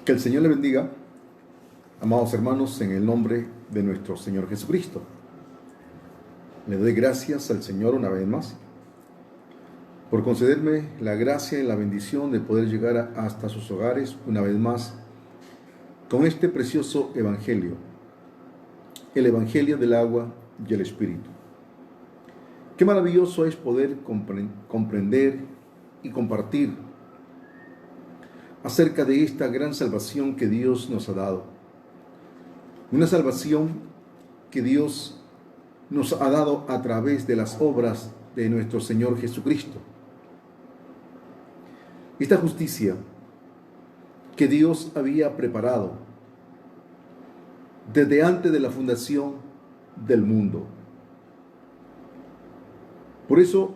Que el Señor le bendiga, amados hermanos, en el nombre de nuestro Señor Jesucristo. Le doy gracias al Señor una vez más por concederme la gracia y la bendición de poder llegar hasta sus hogares una vez más con este precioso Evangelio, el Evangelio del agua y el Espíritu. Qué maravilloso es poder comprender y compartir acerca de esta gran salvación que Dios nos ha dado. Una salvación que Dios nos ha dado a través de las obras de nuestro Señor Jesucristo. Esta justicia que Dios había preparado desde antes de la fundación del mundo. Por eso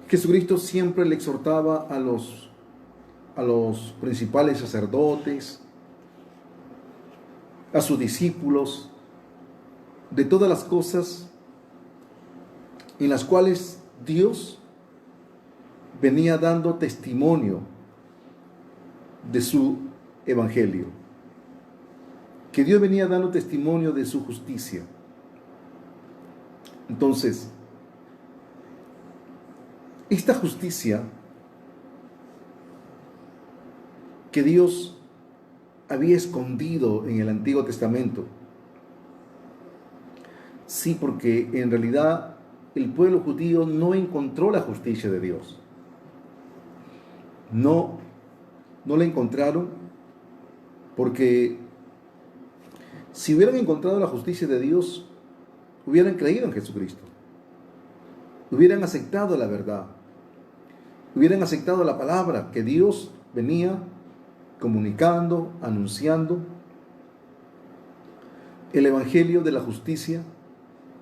Jesucristo siempre le exhortaba a los principales sacerdotes, a sus discípulos, de todas las cosas en las cuales Dios venía dando testimonio de su evangelio, que Dios venía dando testimonio de su justicia. Entonces, esta justicia que Dios había escondido en el Antiguo Testamento, sí, porque en realidad el pueblo judío no encontró la justicia de Dios. No la encontraron, porque si hubieran encontrado la justicia de Dios, hubieran creído en Jesucristo, hubieran aceptado la verdad, hubieran aceptado la palabra que Dios venía comunicando, anunciando, el evangelio de la justicia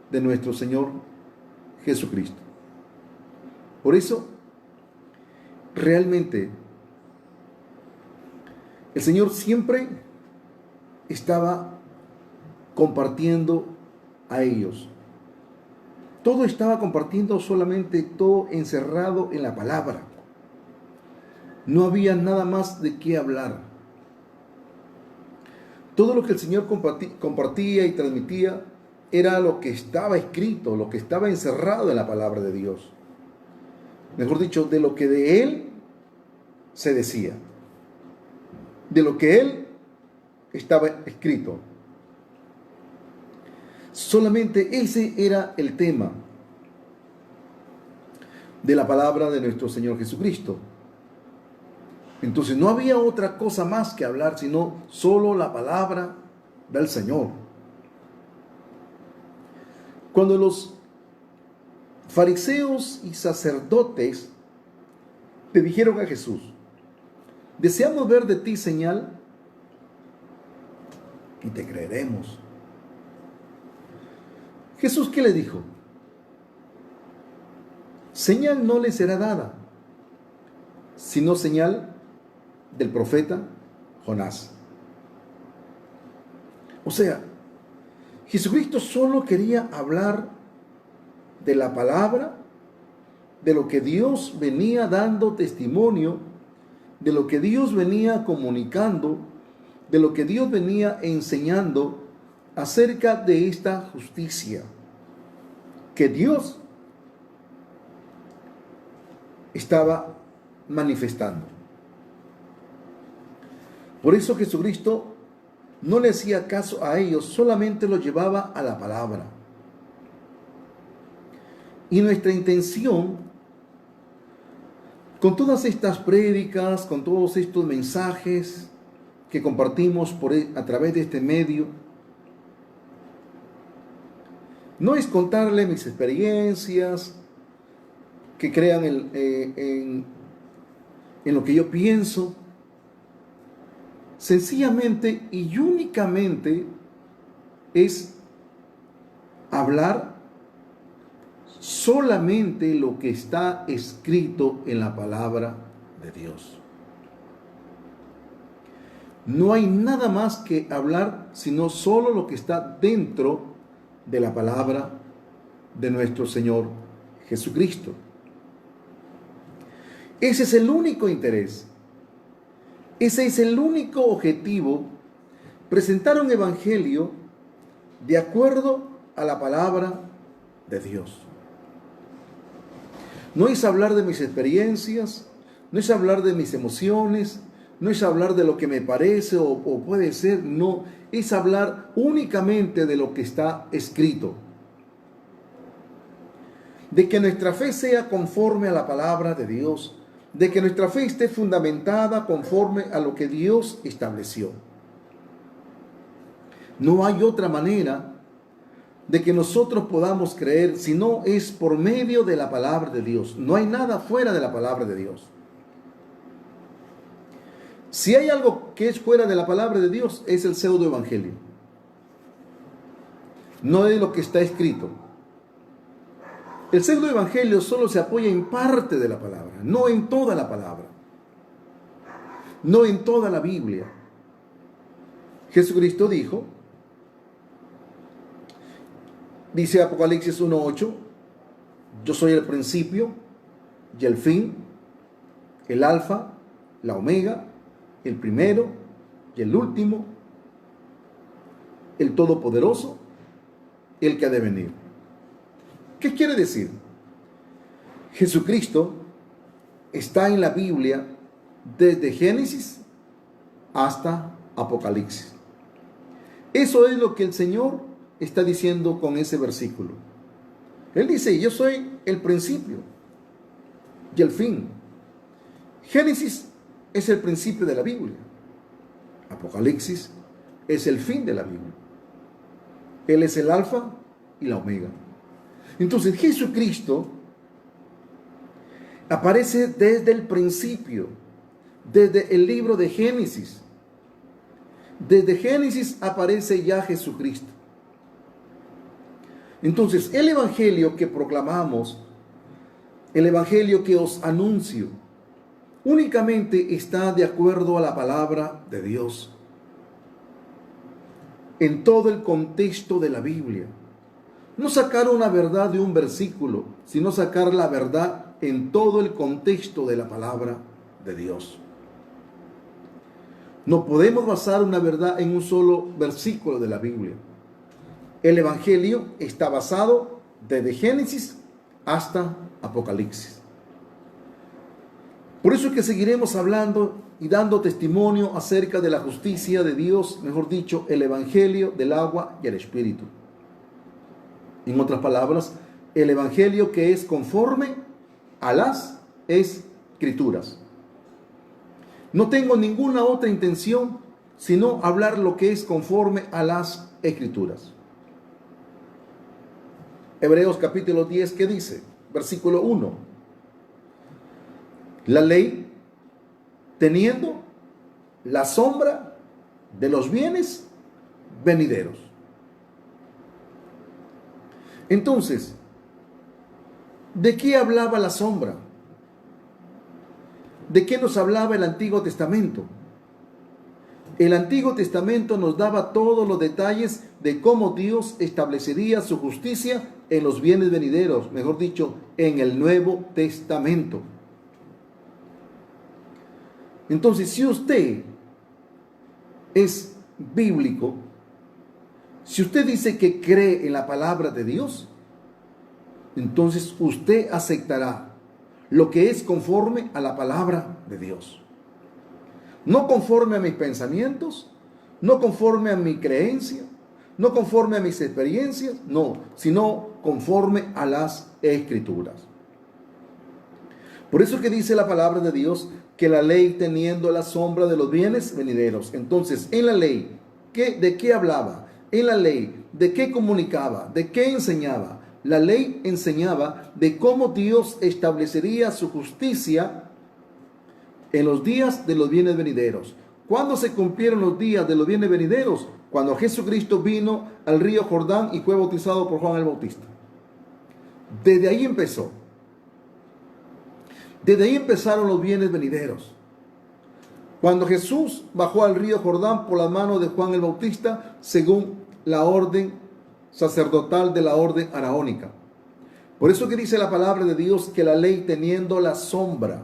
de nuestro Señor Jesucristo. Por eso, realmente, el Señor siempre estaba compartiendo a ellos. Todo estaba compartiendo, solamente todo encerrado en la palabra. No había nada más de qué hablar. Todo lo que el Señor compartía y transmitía era lo que estaba escrito, lo que estaba encerrado en la palabra de Dios. Mejor dicho, de lo que de Él se decía, de lo que Él estaba escrito. Solamente ese era el tema de la palabra de nuestro Señor Jesucristo. Entonces no había otra cosa más que hablar, sino solo la palabra del Señor. Cuando los fariseos y sacerdotes le dijeron a Jesús: deseamos ver de ti señal y te creeremos. Jesús, ¿qué le dijo? Señal no le será dada, sino señal del profeta Jonás. O sea, Jesucristo solo quería hablar de la palabra, de lo que Dios venía dando testimonio, de lo que Dios venía comunicando, de lo que Dios venía enseñando acerca de esta justicia que Dios estaba manifestando. Por eso Jesucristo no le hacía caso a ellos, solamente los llevaba a la palabra. Y nuestra intención, con todas estas prédicas, con todos estos mensajes que compartimos a través de este medio, no es contarle mis experiencias, que crean en lo que yo pienso. Sencillamente y únicamente es hablar solamente lo que está escrito en la palabra de Dios. No hay nada más que hablar, sino solo lo que está dentro de la palabra de nuestro Señor Jesucristo. Ese es el único interés. Ese es el único objetivo, presentar un evangelio de acuerdo a la palabra de Dios. No es hablar de mis experiencias, no es hablar de mis emociones, no es hablar de lo que me parece o puede ser, no, es hablar únicamente de lo que está escrito. De que nuestra fe sea conforme a la palabra de Dios, de que nuestra fe esté fundamentada conforme a lo que Dios estableció. No hay otra manera de que nosotros podamos creer si no es por medio de la palabra de Dios. No hay nada fuera de la palabra de Dios. Si hay algo que es fuera de la palabra de Dios, es el pseudoevangelio. No es lo que está escrito. El pseudoevangelio solo se apoya en parte de la palabra, no en toda la palabra, no en toda la Biblia. Jesucristo dice Apocalipsis 1:8, yo soy el principio y el fin, el alfa, la omega, el primero y el último, el todopoderoso, el que ha de venir. ¿Qué quiere decir? Jesucristo está en la Biblia desde Génesis hasta Apocalipsis. Eso es lo que el Señor está diciendo con ese versículo. Él dice, yo soy el principio y el fin. Génesis es el principio de la Biblia. Apocalipsis es el fin de la Biblia. Él es el alfa y la omega. Entonces Jesucristo aparece desde el principio, desde el libro de Génesis. Desde Génesis aparece ya Jesucristo. Entonces el evangelio que proclamamos, el evangelio que os anuncio, únicamente está de acuerdo a la palabra de Dios. En todo el contexto de la Biblia. No sacar una verdad de un versículo, sino sacar la verdad en todo el contexto de la palabra de Dios. No podemos basar una verdad en un solo versículo de la Biblia. El evangelio está basado desde Génesis hasta Apocalipsis. Por eso es que seguiremos hablando y dando testimonio acerca de la justicia de Dios, mejor dicho, el evangelio del agua y el espíritu. En otras palabras, el evangelio que es conforme a las escrituras. No tengo ninguna otra intención sino hablar lo que es conforme a las escrituras. Hebreos capítulo 10, ¿qué dice? Versículo 1. La ley, teniendo la sombra de los bienes venideros. Entonces, ¿de qué hablaba la sombra? ¿De qué nos hablaba el Antiguo Testamento? El Antiguo Testamento nos daba todos los detalles de cómo Dios establecería su justicia en los bienes venideros, mejor dicho, en el Nuevo Testamento. Entonces, si usted es bíblico, si usted dice que cree en la palabra de Dios, entonces usted aceptará lo que es conforme a la palabra de Dios. No conforme a mis pensamientos, no conforme a mi creencia, no conforme a mis experiencias, no, sino conforme a las Escrituras. Por eso es que dice la palabra de Dios que la ley teniendo la sombra de los bienes venideros. Entonces, en la ley, ¿de qué hablaba? En la ley, ¿de qué comunicaba? ¿De qué enseñaba? La ley enseñaba de cómo Dios establecería su justicia en los días de los bienes venideros. ¿Cuándo se cumplieron los días de los bienes venideros? Cuando Jesucristo vino al río Jordán y fue bautizado por Juan el Bautista. Desde ahí empezó. Desde ahí empezaron los bienes venideros. Cuando Jesús bajó al río Jordán por la mano de Juan el Bautista, según la orden sacerdotal de la orden araónica. Por eso que dice la palabra de Dios que la ley teniendo la sombra.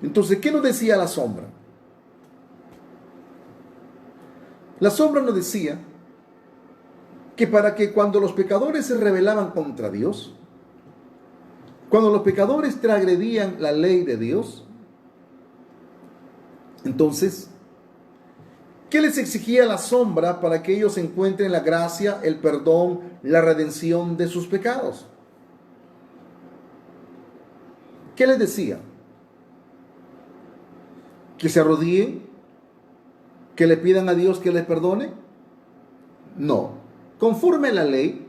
Entonces, ¿qué nos decía la sombra? La sombra nos decía que para que cuando los pecadores se rebelaban contra Dios, cuando los pecadores transgredían la ley de Dios, entonces, ¿qué les exigía la sombra para que ellos encuentren la gracia, el perdón, la redención de sus pecados? ¿Qué les decía? ¿Que se arrodillen? ¿Que le pidan a Dios que les perdone? No. Conforme a la ley,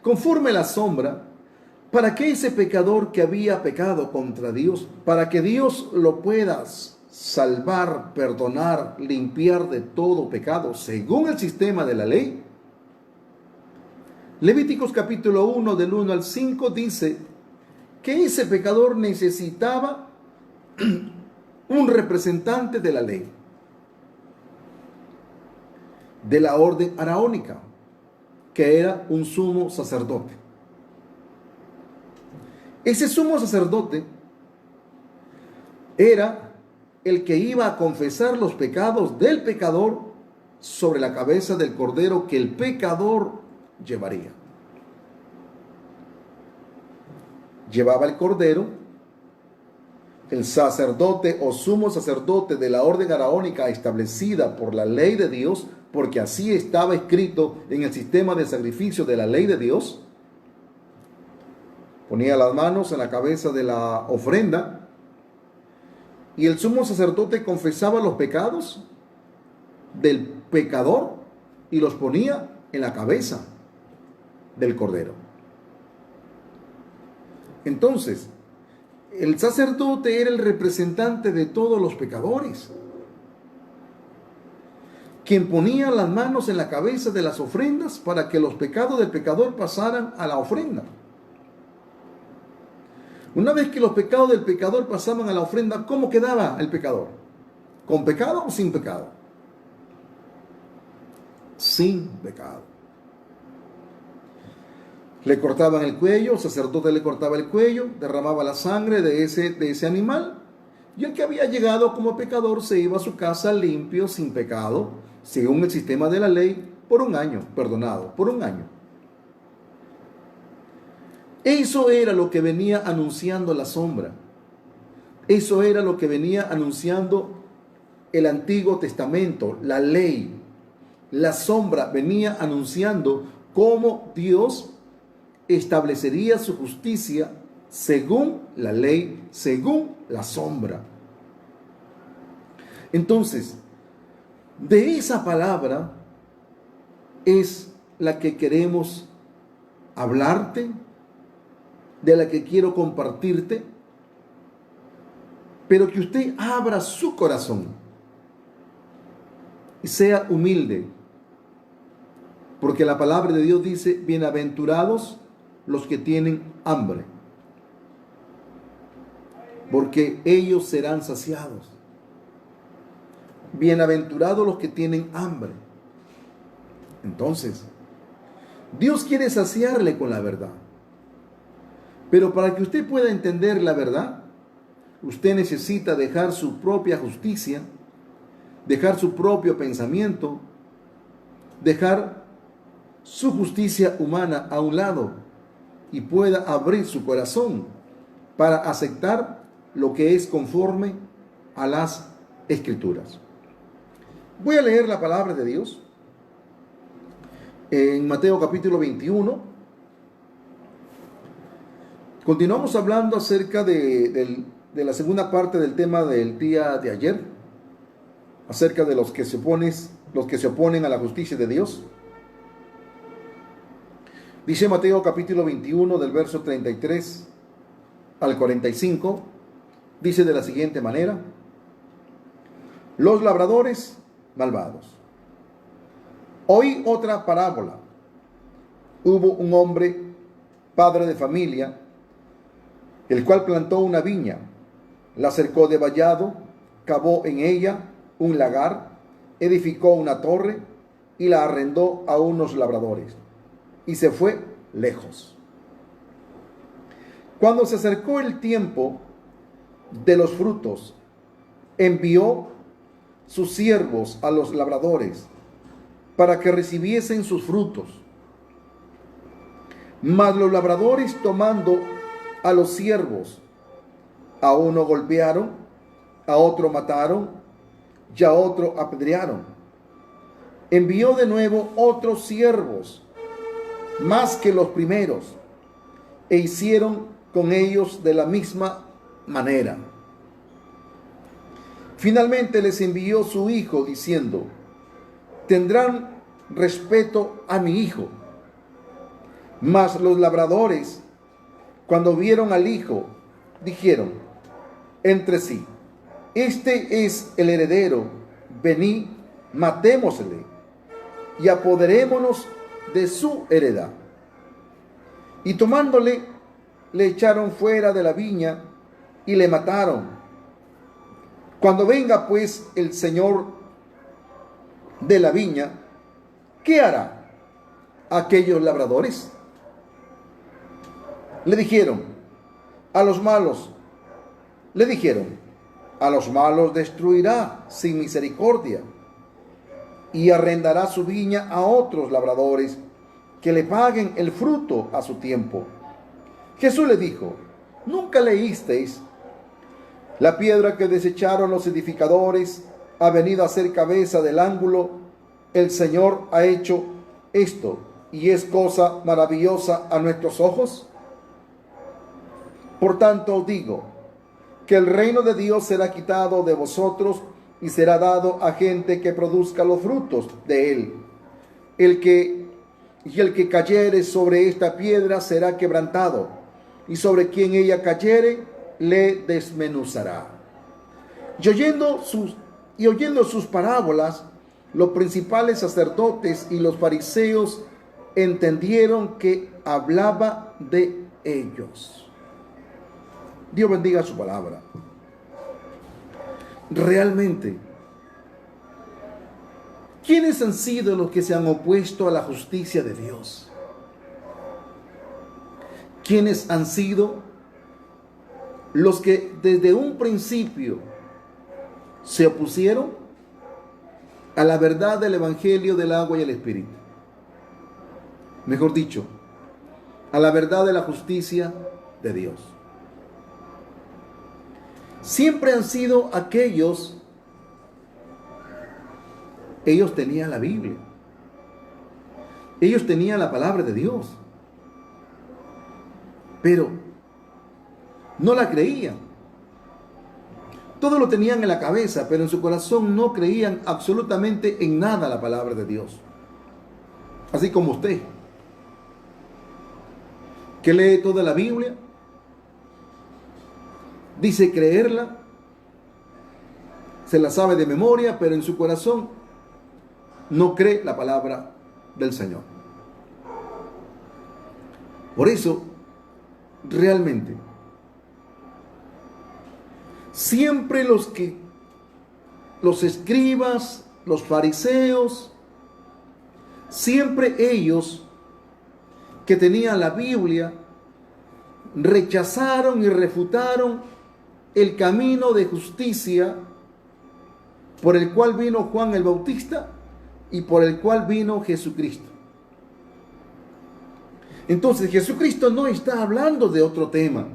conforme a la sombra, para que ese pecador que había pecado contra Dios, para que Dios lo pueda salvar, perdonar, limpiar de todo pecado, según el sistema de la ley, Levíticos capítulo 1, del 1 al 5, dice que ese pecador necesitaba un representante de la ley, de la orden araónica, que era un sumo sacerdote. Ese sumo sacerdote era el que iba a confesar los pecados del pecador sobre la cabeza del cordero que el pecador llevaría. Llevaba el cordero, el sacerdote o sumo sacerdote de la orden araónica establecida por la ley de Dios, porque así estaba escrito en el sistema de sacrificio de la ley de Dios, ponía las manos en la cabeza de la ofrenda y el sumo sacerdote confesaba los pecados del pecador y los ponía en la cabeza del cordero. Entonces, el sacerdote era el representante de todos los pecadores, quien ponía las manos en la cabeza de las ofrendas para que los pecados del pecador pasaran a la ofrenda. Una vez que los pecados del pecador pasaban a la ofrenda, ¿cómo quedaba el pecador? ¿Con pecado o sin pecado? Sin pecado. Le cortaban el cuello, el sacerdote le cortaba el cuello, derramaba la sangre de ese animal, y el que había llegado como pecador se iba a su casa limpio, sin pecado, según el sistema de la ley, por un año, perdonado, por un año. Eso era lo que venía anunciando la sombra. Eso era lo que venía anunciando el Antiguo Testamento, la ley. La sombra venía anunciando cómo Dios establecería su justicia según la ley, según la sombra. Entonces, de esa palabra es la que queremos hablarte, de la que quiero compartirte, pero que usted abra su corazón y sea humilde, porque la palabra de Dios dice: bienaventurados los que tienen hambre, porque ellos serán saciados. Bienaventurados los que tienen hambre. Entonces, Dios quiere saciarle con la verdad. Pero para que usted pueda entender la verdad, usted necesita dejar su propia justicia, dejar su propio pensamiento, dejar su justicia humana a un lado y pueda abrir su corazón para aceptar lo que es conforme a las Escrituras. Voy a leer la palabra de Dios en Mateo capítulo 21. Continuamos hablando acerca de la segunda parte del tema del día de ayer, acerca de los que se oponen a la justicia de Dios. Dice Mateo capítulo 21 del verso 33 al 45, dice de la siguiente manera: los labradores malvados. Oí otra parábola. Hubo un hombre, padre de familia, el cual plantó una viña, la cercó de vallado, cavó en ella un lagar, edificó una torre y la arrendó a unos labradores, y se fue lejos. Cuando se acercó el tiempo de los frutos, envió sus siervos a los labradores para que recibiesen sus frutos. Mas los labradores, tomando a los siervos, a uno golpearon, a otro mataron y a otro apedrearon. Envió de nuevo otros siervos, más que los primeros, e hicieron con ellos de la misma manera. Finalmente les envió su hijo, diciendo: tendrán respeto a mi hijo. Mas los labradores, cuando vieron al hijo, dijeron entre sí: este es el heredero, venid, matémosle y apoderémonos de su heredad. Y tomándole, le echaron fuera de la viña y le mataron. Cuando venga pues el señor de la viña, ¿qué hará aquellos labradores? Le dijeron a los malos destruirá sin misericordia y arrendará su viña a otros labradores que le paguen el fruto a su tiempo. Jesús le dijo: ¿nunca leísteis? La piedra que desecharon los edificadores ha venido a ser cabeza del ángulo. El Señor ha hecho esto, y es cosa maravillosa a nuestros ojos. Por tanto os digo que el reino de Dios será quitado de vosotros y será dado a gente que produzca los frutos de él. El que cayere sobre esta piedra será quebrantado, y sobre quien ella cayere le desmenuzará. Y oyendo sus parábolas, los principales sacerdotes y los fariseos entendieron que hablaba de ellos. Dios bendiga su palabra. Realmente, ¿quiénes han sido los que se han opuesto a la justicia de Dios? ¿Quiénes han sido los que desde un principio se opusieron a la verdad del evangelio del agua y el espíritu? Mejor dicho, a la verdad de la justicia de Dios. Siempre han sido aquellos. Ellos tenían la Biblia, ellos tenían la palabra de Dios, pero no la creían. Todo lo tenían en la cabeza, pero en su corazón no creían absolutamente en nada la palabra de Dios. Así como usted, que lee toda la Biblia, dice creerla, se la sabe de memoria, pero en su corazón no cree la palabra del Señor. Por eso, realmente, siempre los escribas, los fariseos, siempre ellos que tenían la Biblia, rechazaron y refutaron el camino de justicia por el cual vino Juan el Bautista y por el cual vino Jesucristo. Entonces, Jesucristo no está hablando de otro tema.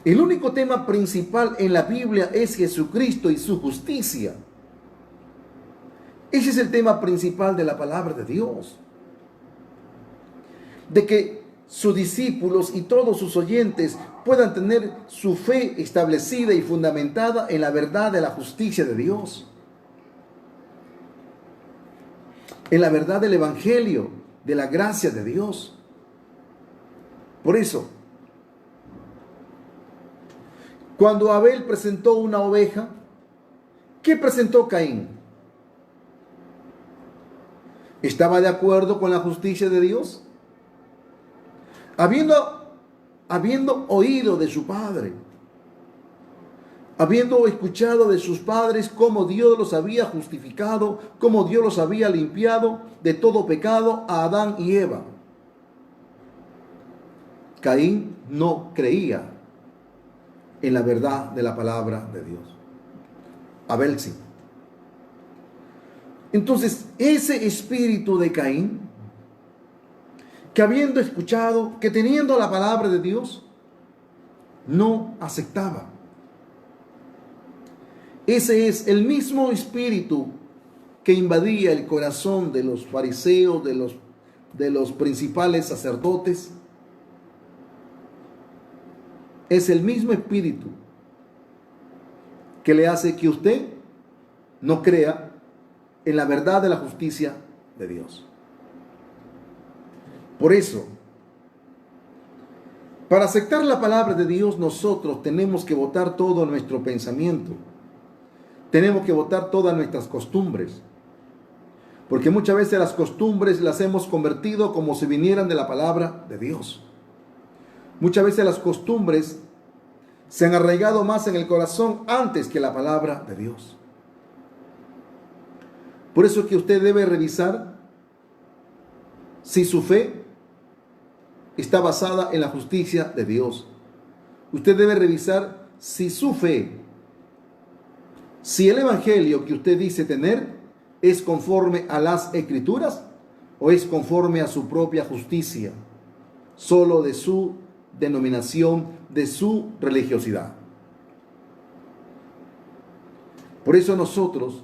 El único tema principal en la Biblia es Jesucristo y su justicia. Ese es el tema principal de la palabra de Dios. De que sus discípulos y todos sus oyentes puedan tener su fe establecida y fundamentada en la verdad de la justicia de Dios. En la verdad del Evangelio, de la gracia de Dios. Por eso, cuando Abel presentó una oveja, ¿qué presentó Caín? ¿Estaba de acuerdo con la justicia de Dios? Habiendo oído de su padre, habiendo escuchado de sus padres cómo Dios los había justificado, cómo Dios los había limpiado de todo pecado a Adán y Eva. Caín no creía en la verdad de la palabra de Dios. Abel sí. Entonces, ese espíritu de Caín, que habiendo escuchado, que teniendo la palabra de Dios, no aceptaba. Ese es el mismo espíritu que invadía el corazón de los fariseos, de los principales sacerdotes. Es el mismo espíritu que le hace que usted no crea en la verdad de la justicia de Dios. Por eso, para aceptar la palabra de Dios, nosotros tenemos que botar todo nuestro pensamiento. Tenemos que botar todas nuestras costumbres. Porque muchas veces las costumbres las hemos convertido como si vinieran de la palabra de Dios. Muchas veces las costumbres se han arraigado más en el corazón antes que la palabra de Dios. Por eso es que usted debe revisar si su fe está basada en la justicia de Dios. Usted debe revisar si su fe, si el evangelio que usted dice tener es conforme a las escrituras o es conforme a su propia justicia, solo de su denominación, de su religiosidad. Por eso nosotros,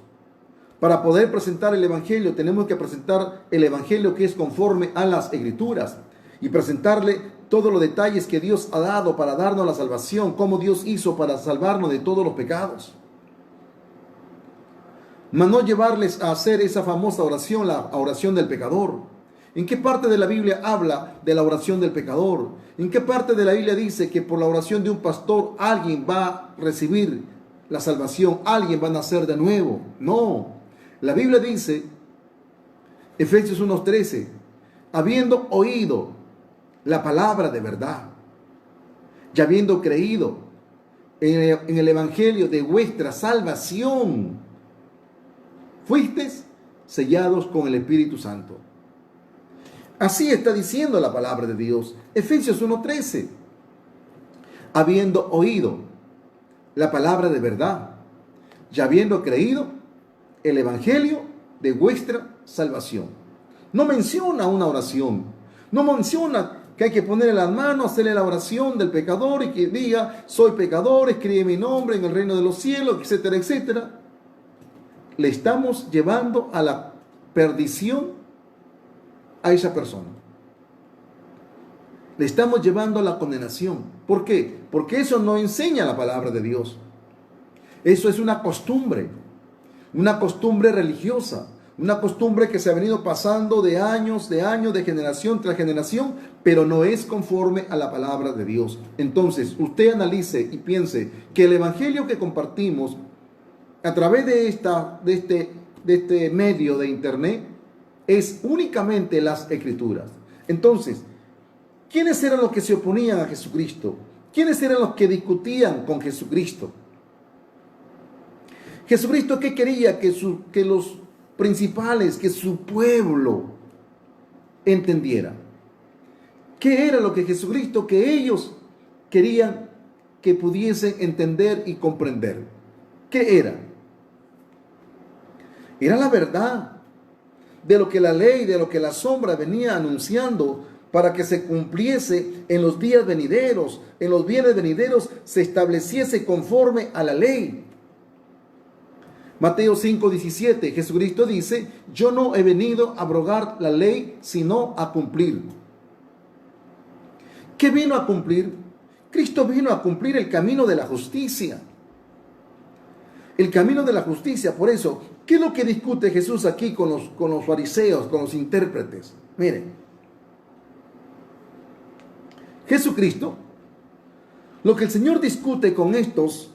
para poder presentar el evangelio, tenemos que presentar el evangelio que es conforme a las escrituras y presentarle todos los detalles que Dios ha dado para darnos la salvación, cómo Dios hizo para salvarnos de todos los pecados. Mas no llevarles a hacer esa famosa oración, la oración del pecador. ¿En qué parte de la Biblia habla de la oración del pecador? ¿En qué parte de la Biblia dice que por la oración de un pastor alguien va a recibir la salvación, alguien va a nacer de nuevo? No. La Biblia dice, Efesios 1:13, habiendo oído la palabra de verdad y habiendo creído en el evangelio de vuestra salvación, fuisteis sellados con el Espíritu Santo. Así está diciendo la palabra de Dios. Efesios 1:13. Habiendo oído la palabra de verdad y habiendo creído el evangelio de vuestra salvación. No menciona una oración. No menciona que hay que ponerle las manos, hacerle la oración del pecador y que diga, soy pecador, escribe mi nombre en el reino de los cielos, etcétera, etcétera. Le estamos llevando a la perdición a esa persona. Le estamos llevando a la condenación. ¿Por qué? Porque eso no enseña la palabra de Dios. Eso es una costumbre religiosa, una costumbre que se ha venido pasando de años, de generación tras generación, pero no es conforme a la palabra de Dios. Entonces, usted analice y piense que el evangelio que compartimos a través de este medio de internet es únicamente las escrituras. Entonces, ¿quiénes eran los que se oponían a Jesucristo? ¿Quiénes eran los que discutían con Jesucristo? Jesucristo, ¿qué quería? Que los principales, que su pueblo entendiera. ¿Qué era lo que Jesucristo, que ellos querían que pudiesen entender y comprender? ¿Qué era? Era la verdad de lo que la ley, de lo que la sombra venía anunciando para que se cumpliese en los días venideros, en los bienes venideros se estableciese conforme a la ley. Mateo 5:17, Jesucristo dice, yo no he venido a abrogar la ley, sino a cumplir. ¿Qué vino a cumplir? Cristo vino a cumplir el camino de la justicia. El camino de la justicia. Por eso, ¿qué es lo que discute Jesús aquí con los fariseos, con los intérpretes? Miren, Jesucristo, lo que el Señor discute con estos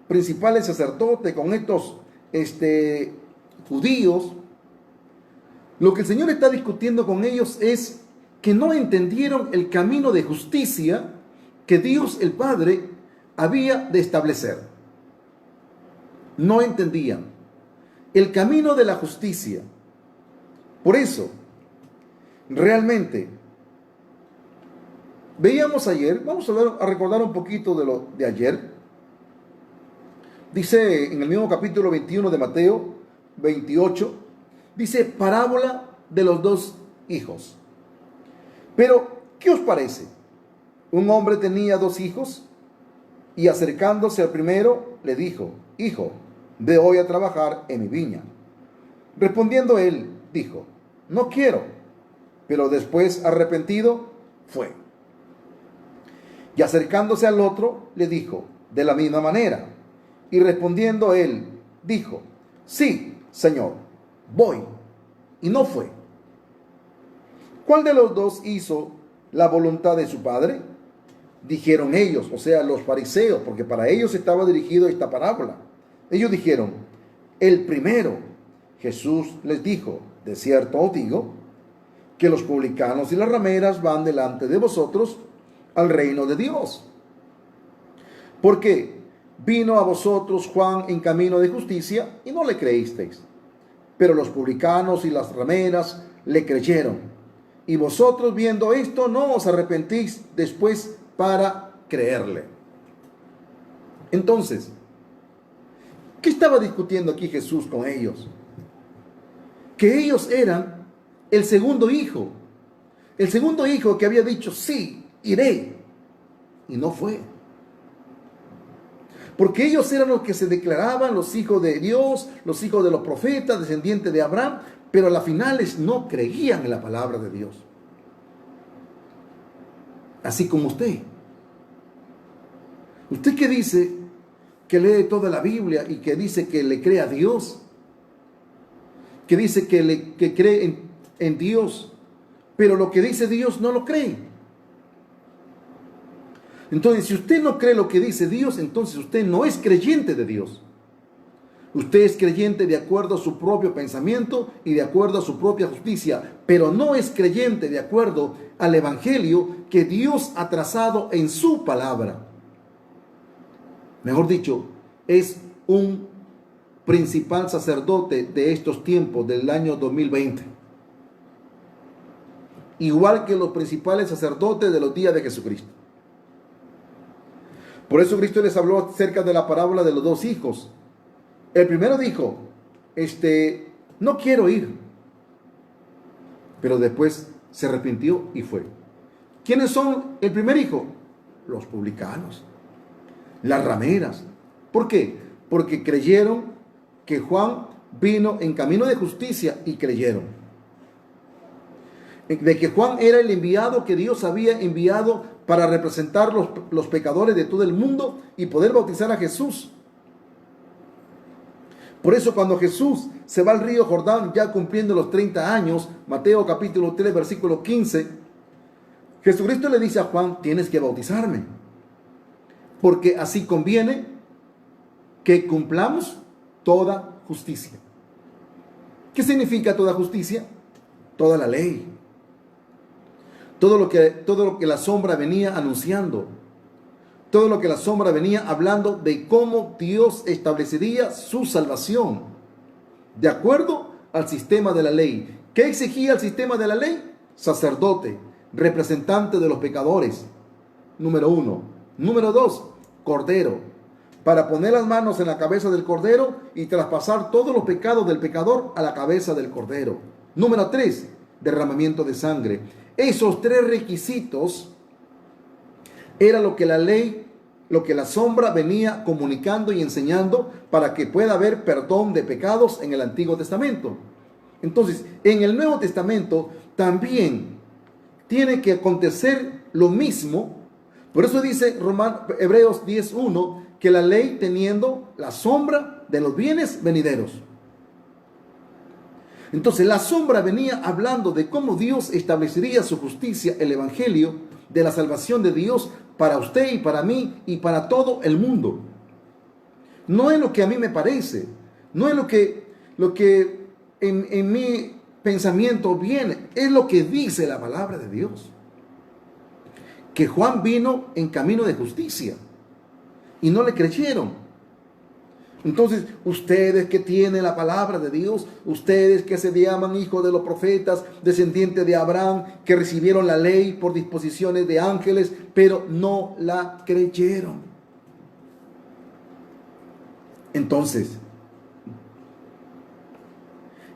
principales sacerdotes, con estos judíos, lo que el Señor está discutiendo con ellos es que no entendieron el camino de justicia que Dios el Padre había de establecer. No entendían el camino de la justicia. Por eso, realmente, veíamos ayer, vamos a recordar un poquito de lo de ayer. Dice en el mismo capítulo 21 de Mateo, 28, dice parábola de los dos hijos. Pero, ¿qué os parece? Un hombre tenía dos hijos y acercándose al primero le dijo: Hijo, ve hoy a trabajar en mi viña. Respondiendo él, dijo: No quiero. Pero después, arrepentido, fue. Y acercándose al otro, le dijo de la misma manera. Y respondiendo él, dijo: Sí, Señor, voy. Y no fue. ¿Cuál de los dos hizo la voluntad de su padre? Dijeron ellos, o sea, los fariseos, porque para ellos estaba dirigido esta parábola. Ellos dijeron: el primero. Jesús les dijo: de cierto os digo, que los publicanos y las rameras van delante de vosotros al reino de Dios. Porque vino a vosotros Juan en camino de justicia y no le creísteis, pero los publicanos y las rameras le creyeron. Y vosotros, viendo esto, no os arrepentís después para creerle. Entonces, ¿qué estaba discutiendo aquí Jesús con ellos? Que ellos eran el segundo hijo que había dicho: sí, iré, y no fue. Porque ellos eran los que se declaraban los hijos de Dios, los hijos de los profetas, descendientes de Abraham, pero a las finales no creían en la palabra de Dios. Así como usted. Usted que dice que lee toda la Biblia y que dice que le cree a Dios, que dice que cree en Dios, pero lo que dice Dios no lo cree. Entonces, si usted no cree lo que dice Dios, entonces usted no es creyente de Dios. Usted es creyente de acuerdo a su propio pensamiento y de acuerdo a su propia justicia, pero no es creyente de acuerdo al evangelio que Dios ha trazado en su palabra. Mejor dicho, es un principal sacerdote de estos tiempos del año 2020. Igual que los principales sacerdotes de los días de Jesucristo. Por eso Cristo les habló acerca de la parábola de los dos hijos. El primero dijo: no quiero ir. Pero después se arrepintió y fue. ¿Quiénes son el primer hijo? Los publicanos, las rameras. ¿Por qué? Porque creyeron que Juan vino en camino de justicia y creyeron. De que Juan era el enviado que Dios había enviado para representar los pecadores de todo el mundo y poder bautizar a Jesús. Por eso cuando Jesús se va al río Jordán, ya cumpliendo los 30 años, Mateo capítulo 3, versículo 15, Jesucristo le dice a Juan: tienes que bautizarme, porque así conviene que cumplamos toda justicia. ¿Qué significa toda justicia? Toda la ley. Todo lo que la sombra venía anunciando. Todo lo que la sombra venía hablando de cómo Dios establecería su salvación. De acuerdo al sistema de la ley. ¿Qué exigía el sistema de la ley? Sacerdote, representante de los pecadores. Número 1. Número 2, cordero. Para poner las manos en la cabeza del cordero y traspasar todos los pecados del pecador a la cabeza del cordero. Número 3, derramamiento de sangre. Esos 3 requisitos era lo que la ley, lo que la sombra venía comunicando y enseñando para que pueda haber perdón de pecados en el Antiguo Testamento. Entonces, en el Nuevo Testamento también tiene que acontecer lo mismo. Por eso dice Hebreos 10:1 que la ley teniendo la sombra de los bienes venideros. Entonces la sombra venía hablando de cómo Dios establecería su justicia, el evangelio de la salvación de Dios para usted y para mí y para todo el mundo. No es lo que a mí me parece, no es lo que en mi pensamiento viene, es lo que dice la palabra de Dios. Que Juan vino en camino de justicia y no le creyeron. Entonces, ustedes que tienen la palabra de Dios, ustedes que se llaman hijos de los profetas, descendientes de Abraham, que recibieron la ley por disposiciones de ángeles, pero no la creyeron. Entonces,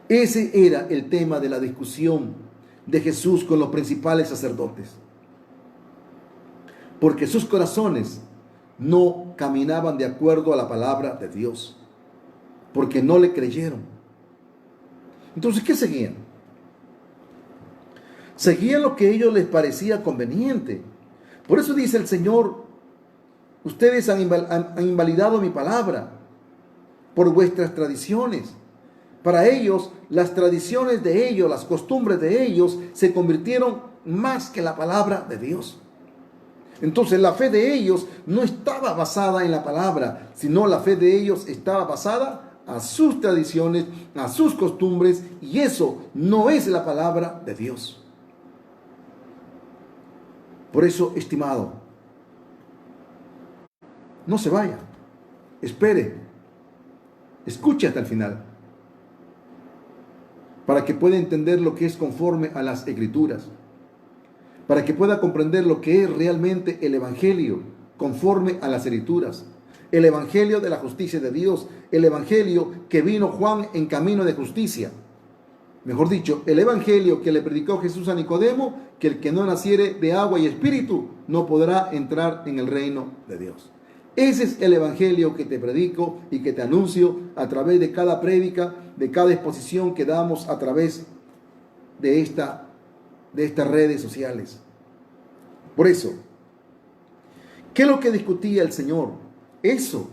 Ese era el tema de la discusión de Jesús con los principales sacerdotes. Porque sus corazones no caminaban de acuerdo a la palabra de Dios. Porque no le creyeron. Entonces, ¿qué seguían? Seguían lo que a ellos les parecía conveniente. Por eso dice el Señor: ustedes han invalidado mi palabra por vuestras tradiciones. Para ellos, las tradiciones de ellos, las costumbres de ellos, se convirtieron más que la palabra de Dios. Entonces, la fe de ellos no estaba basada en la palabra, sino la fe de ellos estaba basada a sus tradiciones, a sus costumbres, y eso no es la palabra de Dios. Por eso, estimado, no se vaya, espere, escuche hasta el final, para que pueda entender lo que es conforme a las Escrituras, para que pueda comprender lo que es realmente el Evangelio conforme a las Escrituras, el Evangelio de la justicia de Dios, el Evangelio que vino Juan en camino de justicia. Mejor dicho, el Evangelio que le predicó Jesús a Nicodemo, que el que no naciere de agua y espíritu no podrá entrar en el reino de Dios. Ese es el Evangelio que te predico y que te anuncio a través de cada prédica, de cada exposición que damos a través de estas redes sociales. Por eso, ¿qué es lo que discutía el Señor? Eso,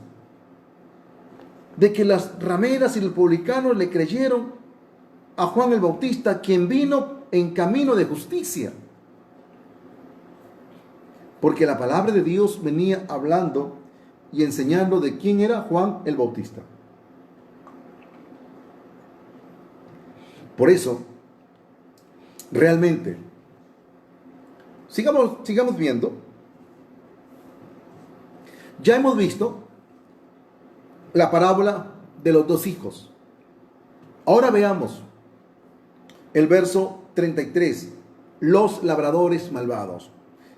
de que las rameras y los publicanos le creyeron a Juan el Bautista, quien vino en camino de justicia. Porque la palabra de Dios venía hablando y enseñando de quién era Juan el Bautista. Por eso, realmente, sigamos viendo. Ya hemos visto la parábola de los dos hijos. Ahora veamos el verso 33, los labradores malvados.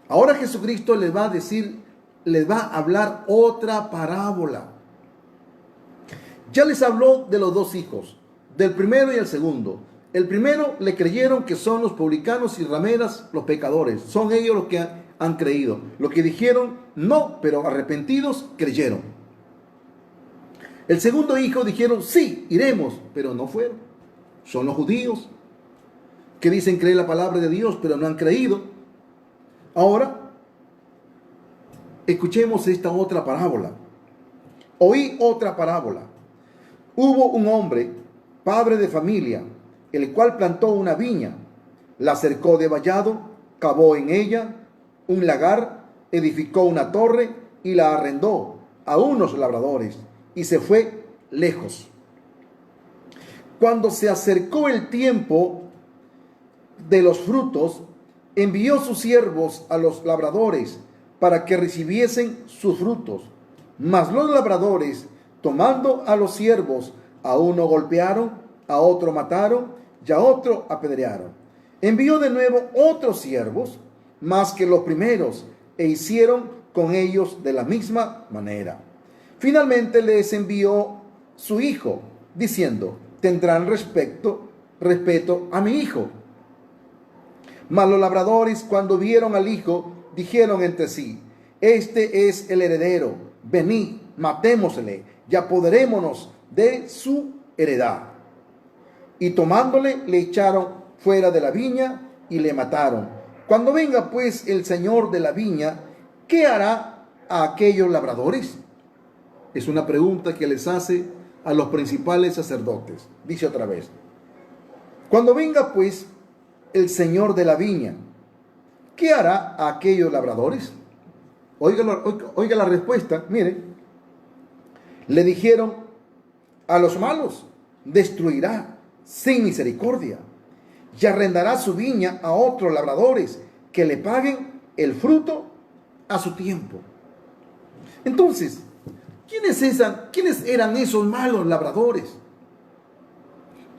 Ahora Jesucristo les va a hablar otra parábola. Ya les habló de los dos hijos, del primero y el segundo. El primero le creyeron que son los publicanos y rameras, los pecadores. Son ellos los que han creído. Los que dijeron no, pero arrepentidos creyeron. El segundo hijo dijeron sí, iremos, pero no fueron. Son los judíos que dicen creer la palabra de Dios, pero no han creído. Ahora, escuchemos esta otra parábola. Oí otra parábola. Hubo un hombre, padre de familia, el cual plantó una viña, la cercó de vallado, cavó en ella un lagar, edificó una torre y la arrendó a unos labradores y se fue lejos. Cuando se acercó el tiempo de los frutos, envió sus siervos a los labradores para que recibiesen sus frutos. Mas los labradores, tomando a los siervos, a uno golpearon, a otro mataron y a otro apedrearon. Envió de nuevo otros siervos, más que los primeros, e hicieron con ellos de la misma manera. Finalmente les envió su hijo, diciendo: tendrán respeto a mi hijo. Mas los labradores, cuando vieron al hijo, dijeron entre sí: este es el heredero, venid, matémosle y apoderémonos de su heredad. Y tomándole, le echaron fuera de la viña y le mataron. Cuando venga pues el señor de la viña, ¿qué hará a aquellos labradores? Es una pregunta que les hace a los principales sacerdotes. Dice otra vez: cuando venga pues el señor de la viña, ¿qué hará a aquellos labradores? Oiga la respuesta. Mire, le dijeron: a los malos destruirá sin misericordia y arrendará su viña a otros labradores que le paguen el fruto a su tiempo. Entonces, ¿quiénes eran esos malos labradores?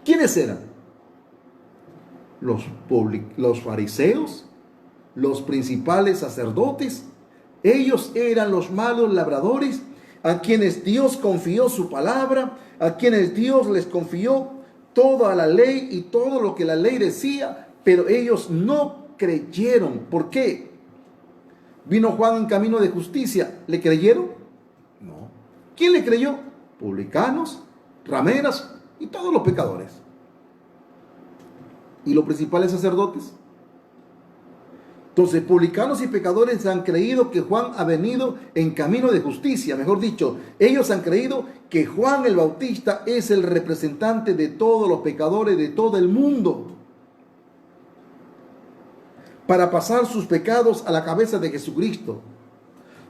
¿Quiénes eran? Los fariseos, los principales sacerdotes. Ellos eran los malos labradores a quienes Dios confió su palabra, a quienes Dios les confió toda la ley y todo lo que la ley decía, pero ellos no creyeron. ¿Por qué? Vino Juan en camino de justicia. ¿Le creyeron? No. ¿Quién le creyó? Publicanos, rameras y todos los pecadores. ¿Y los principales sacerdotes? Entonces, publicanos y pecadores han creído que Juan ha venido en camino de justicia. Mejor dicho, ellos han creído que Juan el Bautista es el representante de todos los pecadores de todo el mundo, para pasar sus pecados a la cabeza de Jesucristo.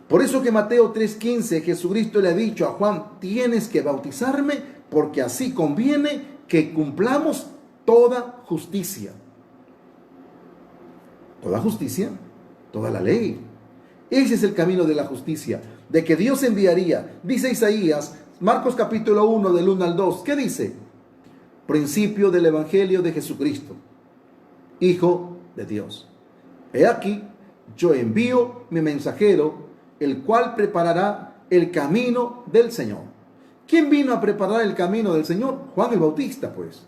Por eso que Mateo 3:15, Jesucristo le ha dicho a Juan: tienes que bautizarme porque así conviene que cumplamos toda justicia. Toda justicia, toda la ley. Ese es el camino de la justicia, de que Dios enviaría. Dice Isaías, Marcos capítulo 1 del 1 al 2, ¿qué dice? Principio del Evangelio de Jesucristo, Hijo de Dios. He aquí, yo envío mi mensajero, el cual preparará el camino del Señor. ¿Quién vino a preparar el camino del Señor? Juan el Bautista, pues.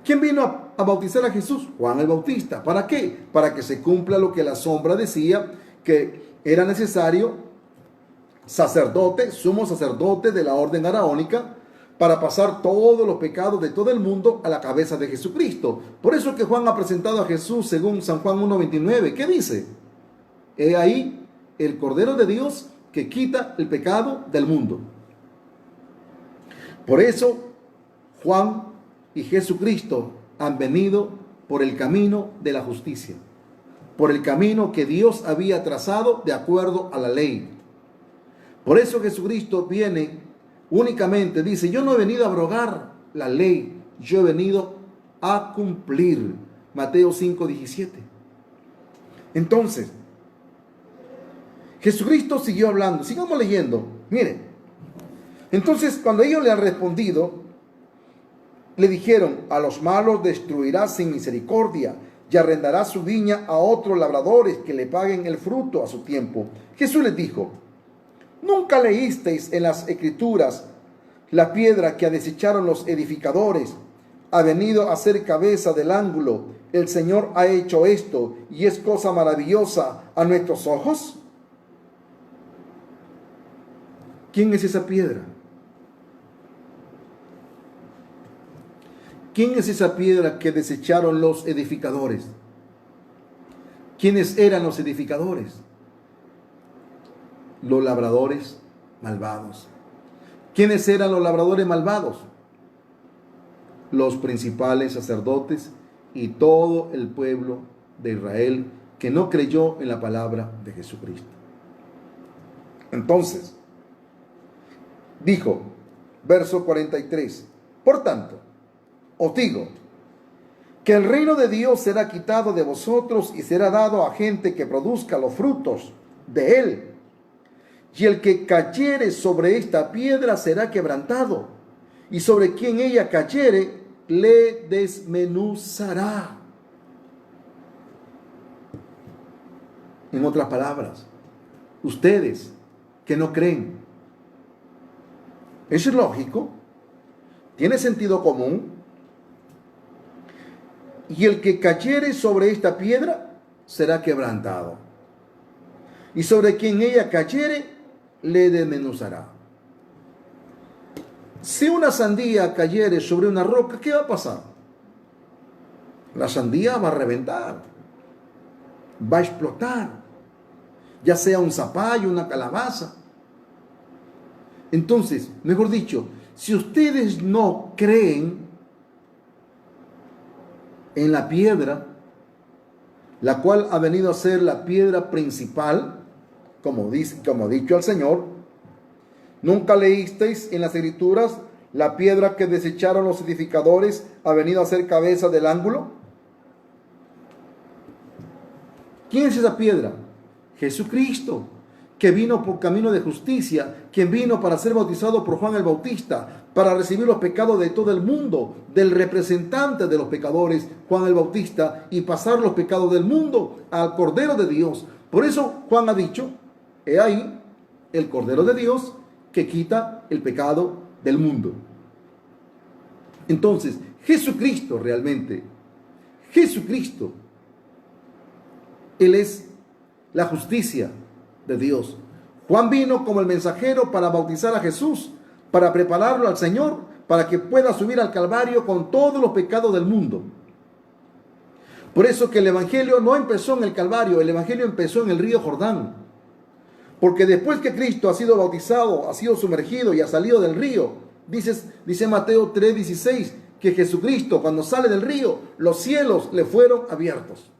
¿Quién vino a bautizar a Jesús? Juan el Bautista. ¿Para qué? Para que se cumpla lo que la sombra decía, que era necesario sacerdote, sumo sacerdote de la orden araónica, para pasar todos los pecados de todo el mundo a la cabeza de Jesucristo. Por eso que Juan ha presentado a Jesús según San Juan 1:29. ¿Qué dice? He ahí el Cordero de Dios que quita el pecado del mundo. Por eso Juan y Jesucristo han venido por el camino de la justicia, por el camino que Dios había trazado de acuerdo a la ley. Por eso Jesucristo viene únicamente, dice: yo no he venido a abrogar la ley, yo he venido a cumplir. Mateo 5:17. Entonces, Jesucristo siguió hablando. Sigamos leyendo. Miren. Entonces, cuando ellos le han respondido, le dijeron: a los malos destruirá sin misericordia y arrendará su viña a otros labradores que le paguen el fruto a su tiempo. Jesús les dijo: ¿nunca leísteis en las Escrituras la piedra que desecharon los edificadores ha venido a ser cabeza del ángulo? El Señor ha hecho esto y es cosa maravillosa a nuestros ojos. ¿Quién es esa piedra? ¿Quién es esa piedra que desecharon los edificadores? ¿Quiénes eran los edificadores? Los labradores malvados. ¿Quiénes eran los labradores malvados? Los principales sacerdotes y todo el pueblo de Israel que no creyó en la palabra de Jesucristo. Entonces, dijo, verso 43, por tanto, os digo que el reino de Dios será quitado de vosotros y será dado a gente que produzca los frutos de él. Y el que cayere sobre esta piedra será quebrantado, y sobre quien ella cayere le desmenuzará. En otras palabras, ustedes que no creen, ¿eso es lógico? ¿Tiene sentido común? Y el que cayere sobre esta piedra será quebrantado, y sobre quien ella cayere le desmenuzará. Si una sandía cayere sobre una roca, ¿qué va a pasar? La sandía va a reventar, va a explotar, ya sea un zapallo, una calabaza. Entonces, mejor dicho, si ustedes no creen en la piedra, la cual ha venido a ser la piedra principal, como ha dicho el Señor, ¿nunca leísteis en las Escrituras la piedra que desecharon los edificadores ha venido a ser cabeza del ángulo? ¿Quién es esa piedra? Jesucristo, que vino por camino de justicia, quien vino para ser bautizado por Juan el Bautista, para recibir los pecados de todo el mundo, del representante de los pecadores, Juan el Bautista, y pasar los pecados del mundo al Cordero de Dios. Por eso Juan ha dicho, he ahí el Cordero de Dios que quita el pecado del mundo. Entonces, Jesucristo realmente, Jesucristo, Él es la justicia de Dios. Juan vino como el mensajero para bautizar a Jesús, para prepararlo al Señor, para que pueda subir al Calvario con todos los pecados del mundo. Por eso que el Evangelio no empezó en el Calvario, el Evangelio empezó en el río Jordán. Porque después que Cristo ha sido bautizado, ha sido sumergido y ha salido del río, dice Mateo 3:16, que Jesucristo cuando sale del río, los cielos le fueron abiertos.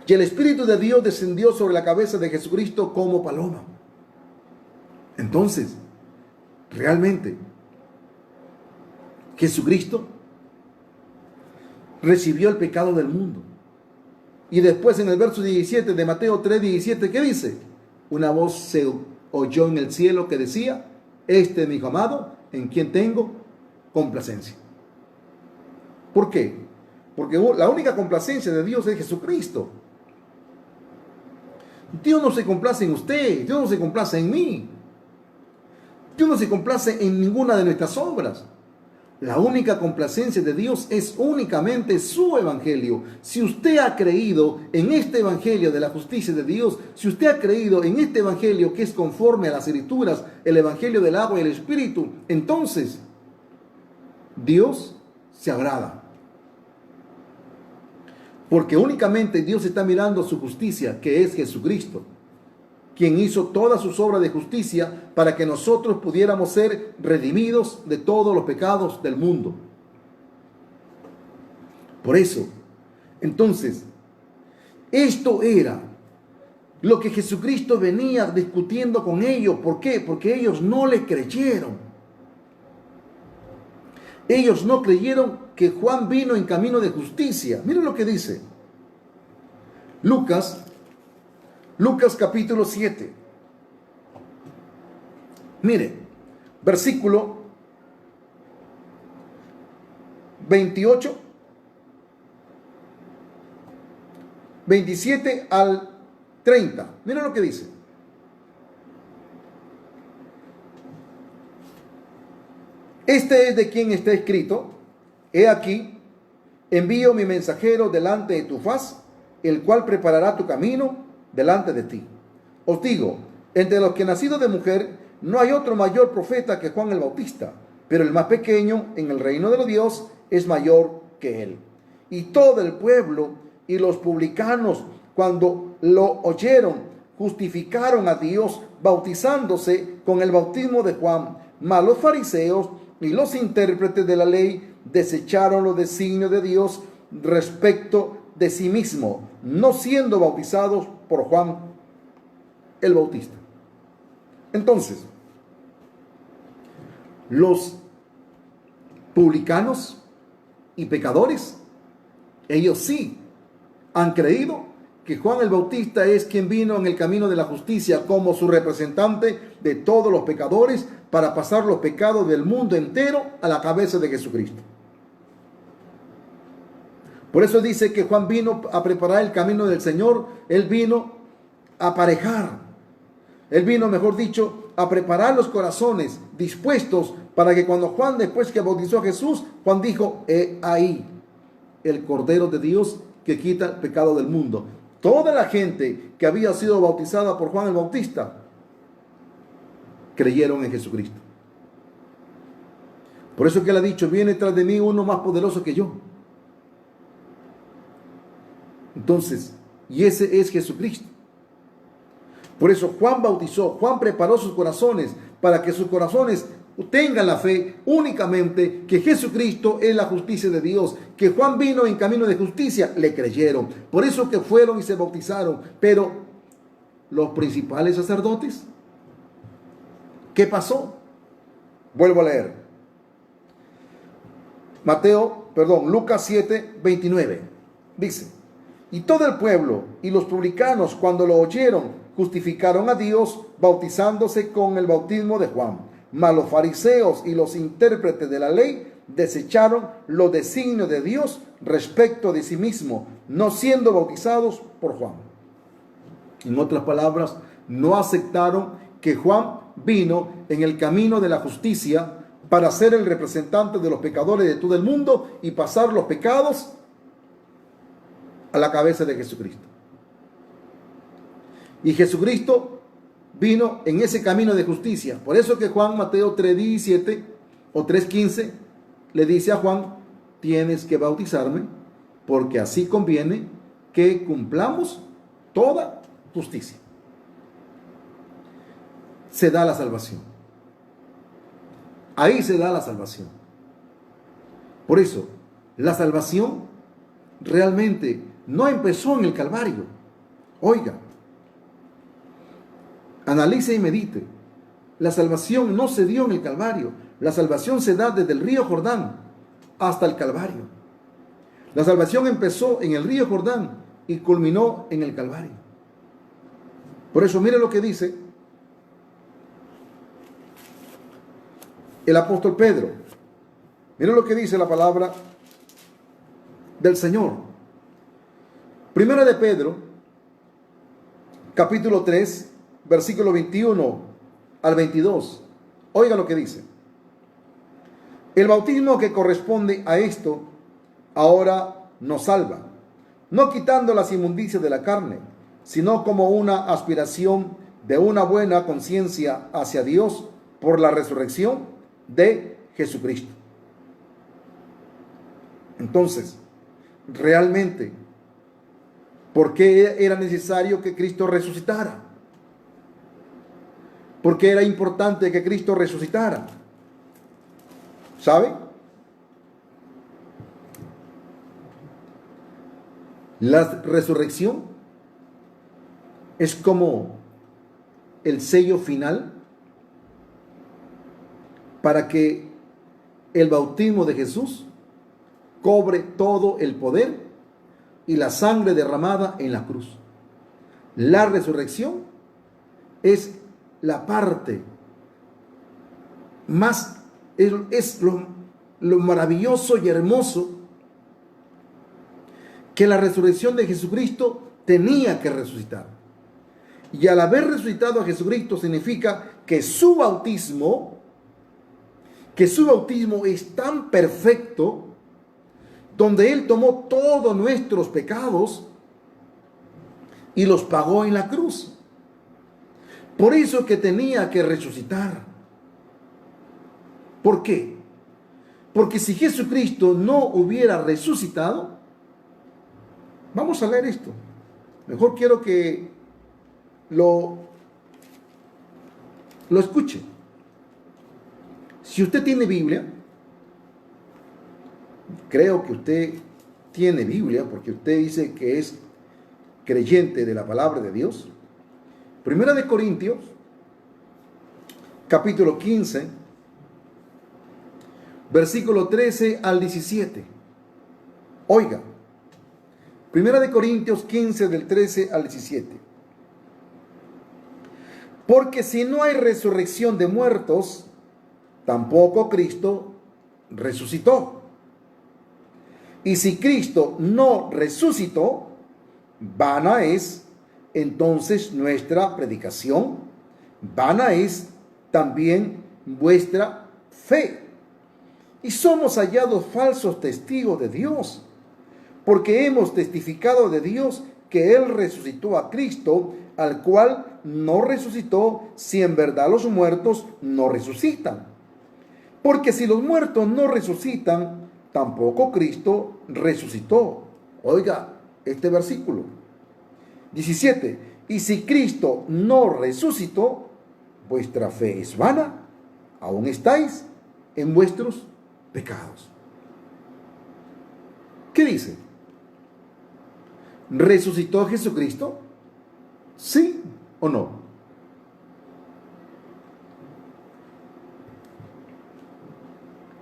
Y el Espíritu de Dios descendió sobre la cabeza de Jesucristo como paloma. Entonces, realmente, Jesucristo recibió el pecado del mundo. Y después en el verso 17 de Mateo 3:17, ¿qué dice? Una voz se oyó en el cielo que decía: este es mi Hijo amado, en quien tengo complacencia. ¿Por qué? Porque la única complacencia de Dios es Jesucristo. Dios no se complace en usted, Dios no se complace en mí. Dios no se complace en ninguna de nuestras obras. La única complacencia de Dios es únicamente su evangelio. Si usted ha creído en este evangelio de la justicia de Dios, si usted ha creído en este evangelio que es conforme a las escrituras, el evangelio del agua y el espíritu, entonces Dios se agrada. Porque únicamente Dios está mirando su justicia, que es Jesucristo, quien hizo todas sus obras de justicia para que nosotros pudiéramos ser redimidos de todos los pecados del mundo. Por eso, entonces, esto era lo que Jesucristo venía discutiendo con ellos. ¿Por qué? Porque ellos no le creyeron. Ellos no creyeron que Juan vino en camino de justicia. Miren lo que dice Lucas capítulo 7. Mire, versículo 28, 27 al 30. Miren lo que dice. Este es de quien está escrito: he aquí, envío mi mensajero delante de tu faz, el cual preparará tu camino delante de ti. Os digo, entre los que nacidos de mujer, no hay otro mayor profeta que Juan el Bautista, pero el más pequeño en el reino de los Dios es mayor que él. Y todo el pueblo y los publicanos, cuando lo oyeron, justificaron a Dios bautizándose con el bautismo de Juan. Mas los fariseos y los intérpretes de la ley desecharon los designios de Dios respecto de sí mismo, no siendo bautizados por Juan el Bautista. Entonces, los publicanos y pecadores, ellos sí han creído que Juan el Bautista es quien vino en el camino de la justicia como su representante de todos los pecadores para pasar los pecados del mundo entero a la cabeza de Jesucristo. Por eso dice que Juan vino a preparar el camino del Señor. Él vino a aparejar. Él vino, mejor dicho, a preparar los corazones dispuestos para que cuando Juan, después que bautizó a Jesús, Juan dijo: he ahí el Cordero de Dios que quita el pecado del mundo. Toda la gente que había sido bautizada por Juan el Bautista creyeron en Jesucristo. Por eso que él ha dicho: viene tras de mí uno más poderoso que yo. Entonces, y ese es Jesucristo. Por eso Juan bautizó, Juan preparó sus corazones para que sus corazones tengan la fe únicamente que Jesucristo es la justicia de Dios, que Juan vino en camino de justicia. Le creyeron. Por eso que fueron y se bautizaron. Pero los principales sacerdotes, ¿qué pasó? Vuelvo a leer. Lucas 7, 29. Dice: y todo el pueblo y los publicanos, cuando lo oyeron, justificaron a Dios bautizándose con el bautismo de Juan. Mas los fariseos y los intérpretes de la ley desecharon los designios de Dios respecto de sí mismo, no siendo bautizados por Juan. En otras palabras, no aceptaron que Juan vino en el camino de la justicia para ser el representante de los pecadores de todo el mundo y pasar los pecados a la cabeza de Jesucristo. Y Jesucristo vino en ese camino de justicia. Por eso que Juan Mateo 3:17 o 3:15 le dice a Juan: tienes que bautizarme, porque así conviene que cumplamos toda justicia. Se da la salvación. Ahí se da la salvación. Por eso, la salvación realmente no empezó en el Calvario. Oiga, analice y medite. La salvación no se dio en el Calvario. La salvación se da desde el río Jordán hasta el Calvario. La salvación empezó en el río Jordán y culminó en el Calvario. Por eso, mire lo que dice el apóstol Pedro. Mire lo que dice la palabra del Señor. Primera de Pedro, capítulo 3, versículo 21 al 22. Oiga lo que dice. El bautismo que corresponde a esto ahora nos salva, no quitando las inmundicias de la carne, sino como una aspiración de una buena conciencia hacia Dios por la resurrección de Jesucristo. Entonces, realmente, ¿por qué era necesario que Cristo resucitara? ¿Por qué era importante que Cristo resucitara? ¿Sabe? La resurrección es como el sello final para que el bautismo de Jesús cobre todo el poder y la sangre derramada en la cruz. La resurrección es la parte más, es lo maravilloso y hermoso, que la resurrección de Jesucristo tenía que resucitar. Y al haber resucitado a Jesucristo significa que su bautismo es tan perfecto, donde Él tomó todos nuestros pecados y los pagó en la cruz. Por eso que tenía que resucitar. ¿Por qué? Porque si Jesucristo no hubiera resucitado, vamos a leer esto. Mejor quiero que lo escuche. Si usted tiene Biblia, creo que usted tiene Biblia porque usted dice que es creyente de la palabra de Dios. Primera de Corintios, capítulo 15, versículo 13 al 17. Oiga, Primera de Corintios 15, del 13 al 17. Porque si no hay resurrección de muertos, tampoco Cristo resucitó. Y si Cristo no resucitó, vana es entonces nuestra predicación, vana es también vuestra fe. Y somos hallados falsos testigos de Dios, porque hemos testificado de Dios que Él resucitó a Cristo, al cual no resucitó, si en verdad los muertos no resucitan. Porque si los muertos no resucitan, tampoco Cristo resucitó. Oiga este versículo 17. Y si Cristo no resucitó, vuestra fe es vana, aún estáis en vuestros pecados. ¿Qué dice? ¿Resucitó Jesucristo? ¿Sí o no?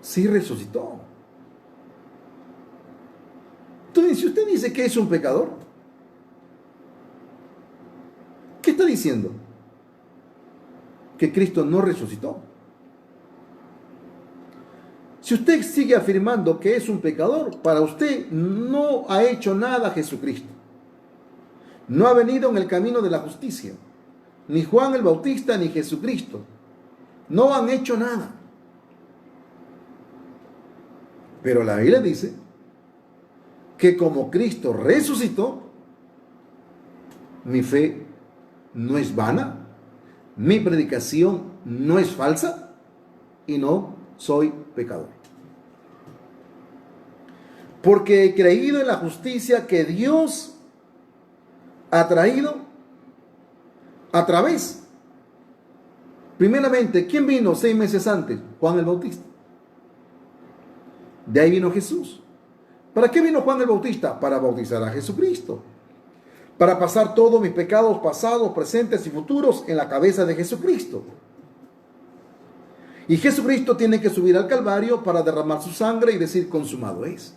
Sí resucitó. Entonces, si usted dice que es un pecador, ¿qué está diciendo? Que Cristo no resucitó. Si usted sigue afirmando que es un pecador, para usted no ha hecho nada Jesucristo. No ha venido en el camino de la justicia. Ni Juan el Bautista ni Jesucristo. No han hecho nada. Pero la Biblia dice que como Cristo resucitó, mi fe no es vana, mi predicación no es falsa y no soy pecador. Porque he creído en la justicia que Dios ha traído a través. Primeramente, ¿quién vino 6 meses antes? Juan el Bautista. De ahí vino Jesús. ¿Para qué vino Juan el Bautista? Para bautizar a Jesucristo. Para pasar todos mis pecados pasados, presentes y futuros en la cabeza de Jesucristo. Y Jesucristo tiene que subir al Calvario para derramar su sangre y decir consumado es.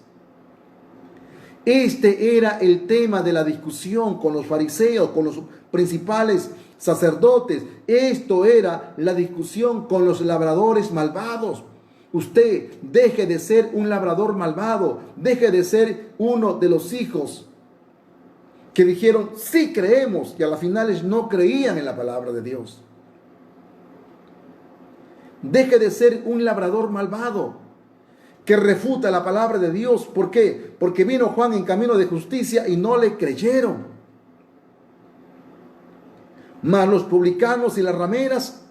Este era el tema de la discusión con los fariseos, con los principales sacerdotes. Esto era la discusión con los labradores malvados. Usted deje de ser un labrador malvado, deje de ser uno de los hijos que dijeron sí creemos y a las finales no creían en la palabra de Dios. Deje de ser un labrador malvado que refuta la palabra de Dios. ¿Por qué? Porque vino Juan en camino de justicia y no le creyeron. Mas los publicanos y las rameras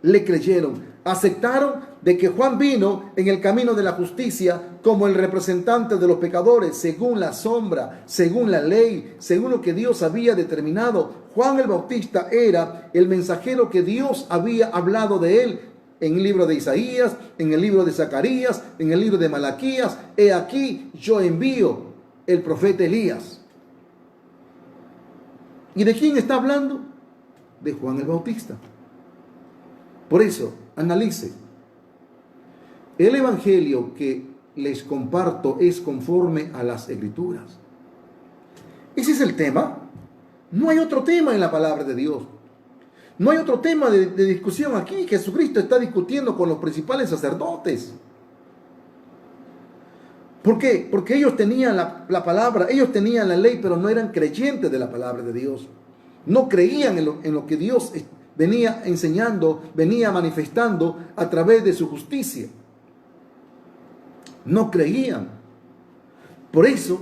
le creyeron. Aceptaron de que Juan vino en el camino de la justicia como el representante de los pecadores, según la sombra, según la ley, según lo que Dios había determinado. Juan el Bautista era el mensajero que Dios había hablado de él. En el libro de Isaías, en el libro de Zacarías, en el libro de Malaquías, he aquí yo envío el profeta Elías. ¿Y de quién está hablando? De Juan el Bautista. Por eso, analice. El evangelio que les comparto es conforme a las Escrituras. Ese es el tema. No hay otro tema en la palabra de Dios. No hay otro tema de discusión aquí. Jesucristo está discutiendo con los principales sacerdotes. ¿Por qué? Porque ellos tenían la palabra, ellos tenían la ley, pero no eran creyentes de la palabra de Dios. No creían en lo que Dios venía enseñando, venía manifestando a través de su justicia. No creían. Por eso,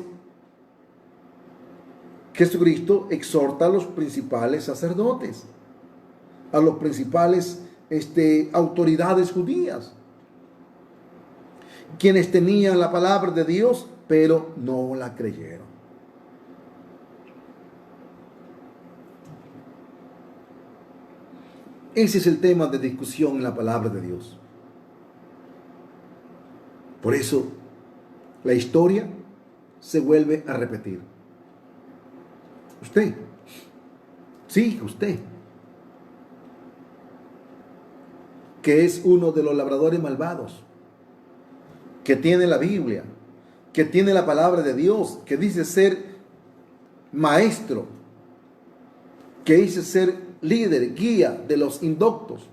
Jesucristo exhorta a los principales sacerdotes, a los principales autoridades judías, quienes tenían la palabra de Dios, pero no la creyeron. Ese es el tema de discusión en la palabra de Dios. Por eso, la historia se vuelve a repetir. Usted, sí, usted, que es uno de los labradores malvados, que tiene la Biblia, que tiene la palabra de Dios, que dice ser maestro, que dice ser líder, guía de los indoctos.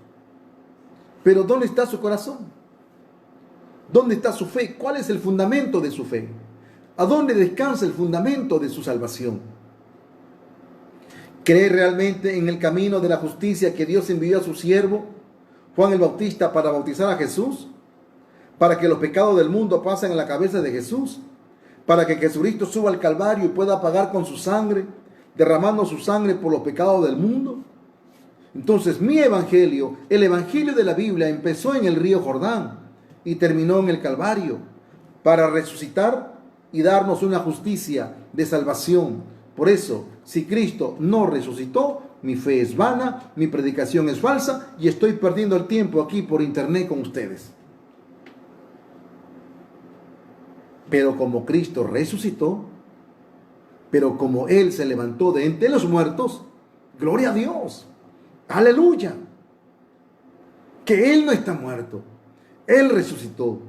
Pero ¿dónde está su corazón? ¿Dónde está su fe? ¿Cuál es el fundamento de su fe? ¿A dónde descansa el fundamento de su salvación? ¿Cree realmente en el camino de la justicia que Dios envió a su siervo Juan el Bautista para bautizar a Jesús? Para que los pecados del mundo pasen a la cabeza de Jesús, para que Jesucristo suba al Calvario y pueda pagar con su sangre, derramando su sangre por los pecados del mundo. Entonces mi evangelio, el evangelio de la Biblia, empezó en el río Jordán y terminó en el Calvario, para resucitar y darnos una justicia de salvación. Por eso, si Cristo no resucitó, mi fe es vana, mi predicación es falsa y estoy perdiendo el tiempo aquí por internet con ustedes. Pero como Cristo resucitó, pero como Él se levantó de entre los muertos, gloria a Dios, aleluya, que Él no está muerto, Él resucitó.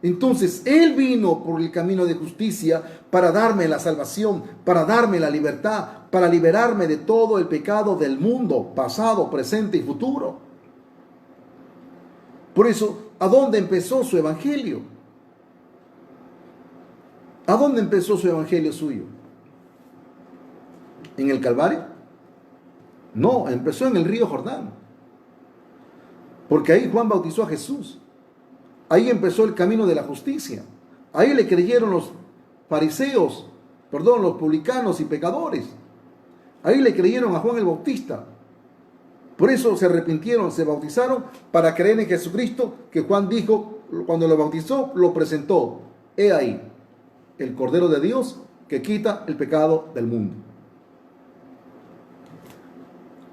Entonces Él vino por el camino de justicia para darme la salvación, para darme la libertad, para liberarme de todo el pecado del mundo, pasado, presente y futuro. Por eso, ¿a dónde empezó su evangelio? ¿A dónde empezó su evangelio suyo? ¿En el Calvario? No, empezó en el río Jordán. Porque ahí Juan bautizó a Jesús. Ahí empezó el camino de la justicia. Ahí le creyeron los fariseos, los publicanos y pecadores. Ahí le creyeron a Juan el Bautista. Por eso se arrepintieron, se bautizaron para creer en Jesucristo, que Juan dijo, cuando lo bautizó, lo presentó. He ahí, el Cordero de Dios que quita el pecado del mundo.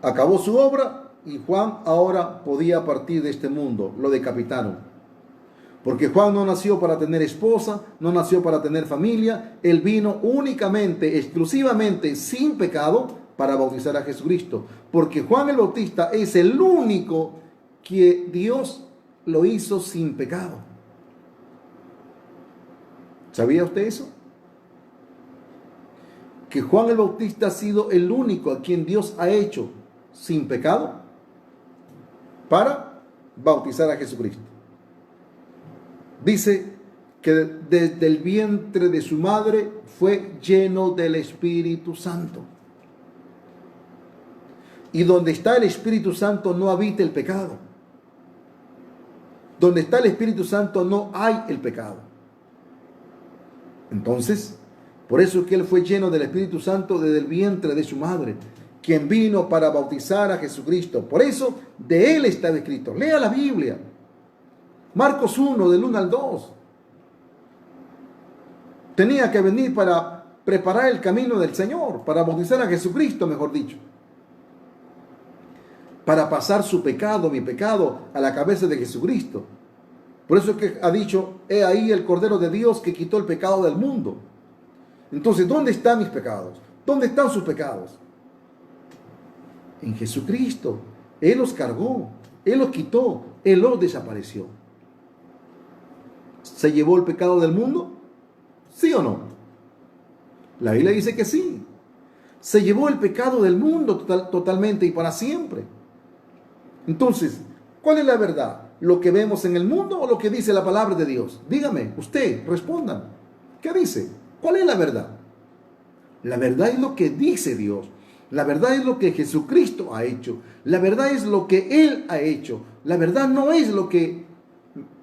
Acabó su obra y Juan ahora podía partir de este mundo. Lo decapitaron. Porque Juan no nació para tener esposa, no nació para tener familia. Él vino únicamente, exclusivamente, sin pecado, para bautizar a Jesucristo. Porque Juan el Bautista es el único que Dios lo hizo sin pecado. ¿Sabía usted eso? Que Juan el Bautista ha sido el único a quien Dios ha hecho sin pecado para bautizar a Jesucristo. Dice que desde el vientre de su madre fue lleno del Espíritu Santo. Y donde está el Espíritu Santo no habita el pecado. Donde está el Espíritu Santo no hay el pecado. Entonces, por eso es que él fue lleno del Espíritu Santo desde el vientre de su madre, quien vino para bautizar a Jesucristo. Por eso de él está escrito. Lea la Biblia. Marcos 1, del 1 al 2. Tenía que venir para preparar el camino del Señor, para bautizar a Jesucristo, mejor dicho. Para pasar su pecado, mi pecado, a la cabeza de Jesucristo. Por eso es que ha dicho, he ahí el Cordero de Dios que quitó el pecado del mundo. Entonces, ¿dónde están mis pecados? ¿Dónde están sus pecados? En Jesucristo. Él los cargó, Él los quitó, Él los desapareció. ¿Se llevó el pecado del mundo? ¿Sí o no? La Biblia dice que sí. Se llevó el pecado del mundo totalmente y para siempre. Entonces, ¿cuál es la verdad? ¿Lo que vemos en el mundo o lo que dice la palabra de Dios? Dígame, usted, respondan. ¿Qué dice? ¿Cuál es la verdad? La verdad es lo que dice Dios. La verdad es lo que Jesucristo ha hecho. La verdad es lo que Él ha hecho. La verdad no es lo que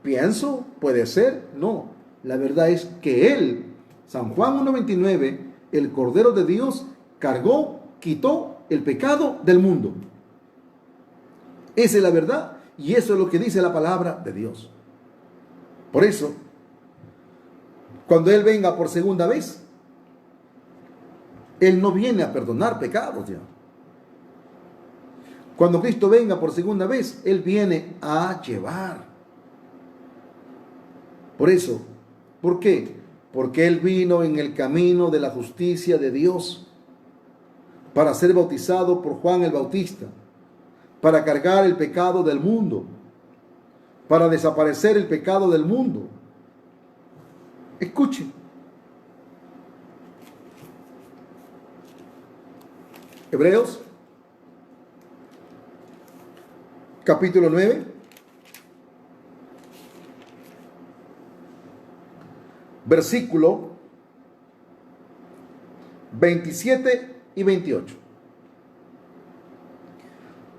pienso, puede ser. No, la verdad es que Él, San Juan 1:29, el Cordero de Dios, cargó, quitó el pecado del mundo. Esa es la verdad y eso es lo que dice la palabra de Dios. Por eso, cuando Él venga por segunda vez, Él no viene a perdonar pecados ya. Cuando Cristo venga por segunda vez, Él viene a llevar. Por eso, ¿por qué? Porque Él vino en el camino de la justicia de Dios para ser bautizado por Juan el Bautista, para cargar el pecado del mundo, para desaparecer el pecado del mundo. Escuchen. Hebreos, capítulo 9, versículo 27 y 28.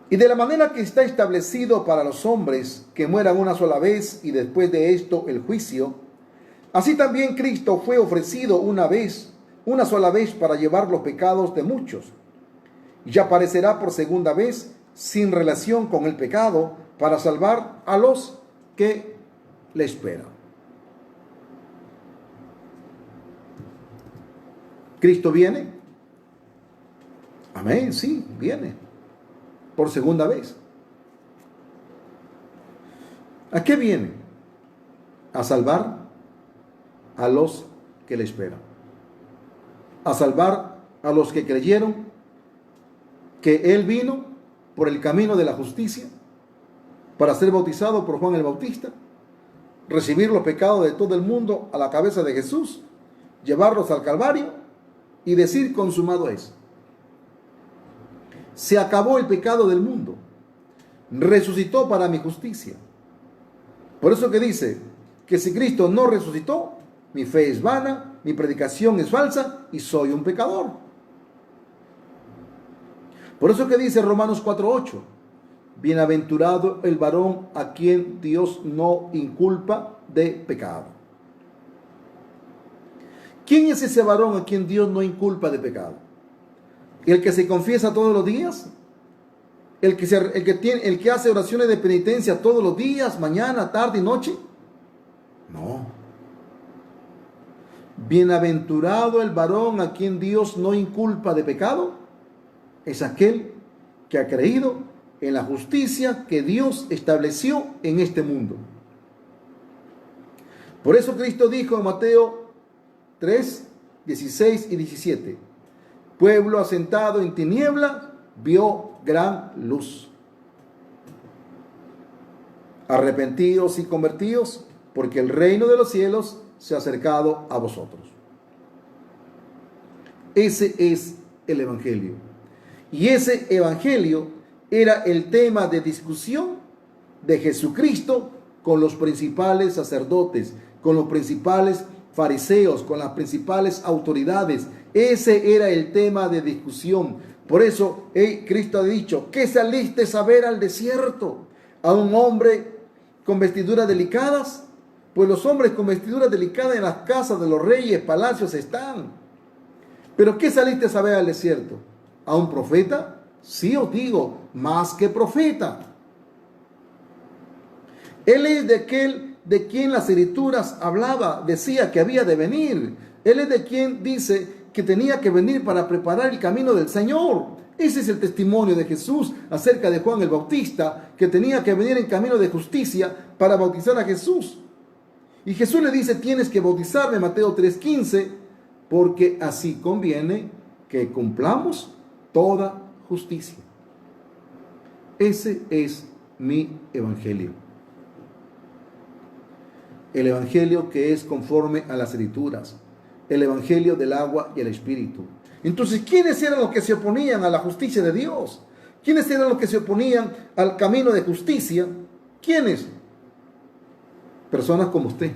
Y de la manera que está establecido para los hombres que mueran una sola vez y después de esto el juicio, así también Cristo fue ofrecido una sola vez para llevar los pecados de muchos. Y aparecerá por segunda vez sin relación con el pecado para salvar a los que le esperan. ¿Cristo viene? Amén, sí, viene. Por segunda vez. ¿A qué viene? A salvar a los que le esperan. A salvar a los que creyeron que Él vino por el camino de la justicia para ser bautizado por Juan el Bautista, recibir los pecados de todo el mundo a la cabeza de Jesús, llevarlos al Calvario y decir consumado es. Se acabó el pecado del mundo. Resucitó para mi justicia. Por eso que dice que si Cristo no resucitó, mi fe es vana, mi predicación es falsa y soy un pecador. Por eso que dice Romanos 4:8, Bienaventurado el varón a quien Dios no inculpa de pecado. ¿Quién es ese varón a quien Dios no inculpa de pecado? ¿El que se confiesa todos los días? ¿El que hace oraciones de penitencia todos los días, mañana, tarde y noche? No. Bienaventurado el varón a quien Dios no inculpa de pecado, es aquel que ha creído en la justicia que Dios estableció en este mundo. Por eso Cristo dijo en Mateo 3, 16 y 17, pueblo asentado en tiniebla vio gran luz. Arrepentíos y convertíos, porque el reino de los cielos se ha acercado a vosotros. Ese es el Evangelio. Y ese Evangelio era el tema de discusión de Jesucristo con los principales sacerdotes, con los principales fariseos, con las principales autoridades. Ese era el tema de discusión. Por eso Cristo ha dicho, ¿qué saliste a ver al desierto? ¿A un hombre con vestiduras delicadas? Pues los hombres con vestiduras delicadas en las casas de los reyes, palacios están. ¿Pero qué saliste a ver al desierto? ¿A un profeta? Sí os digo, más que profeta. Él es de aquel de quien las escrituras hablaba, decía que había de venir. Él es de quien dice que tenía que venir para preparar el camino del Señor. Ese es el testimonio de Jesús acerca de Juan el Bautista, que tenía que venir en camino de justicia para bautizar a Jesús. Y Jesús le dice, tienes que bautizarme, Mateo 3:15, porque así conviene que cumplamos toda justicia. Ese es mi evangelio. El evangelio que es conforme a las escrituras. El evangelio del agua y el espíritu. Entonces, ¿quiénes eran los que se oponían a la justicia de Dios? ¿Quiénes eran los que se oponían al camino de justicia? ¿Quiénes? Personas como usted.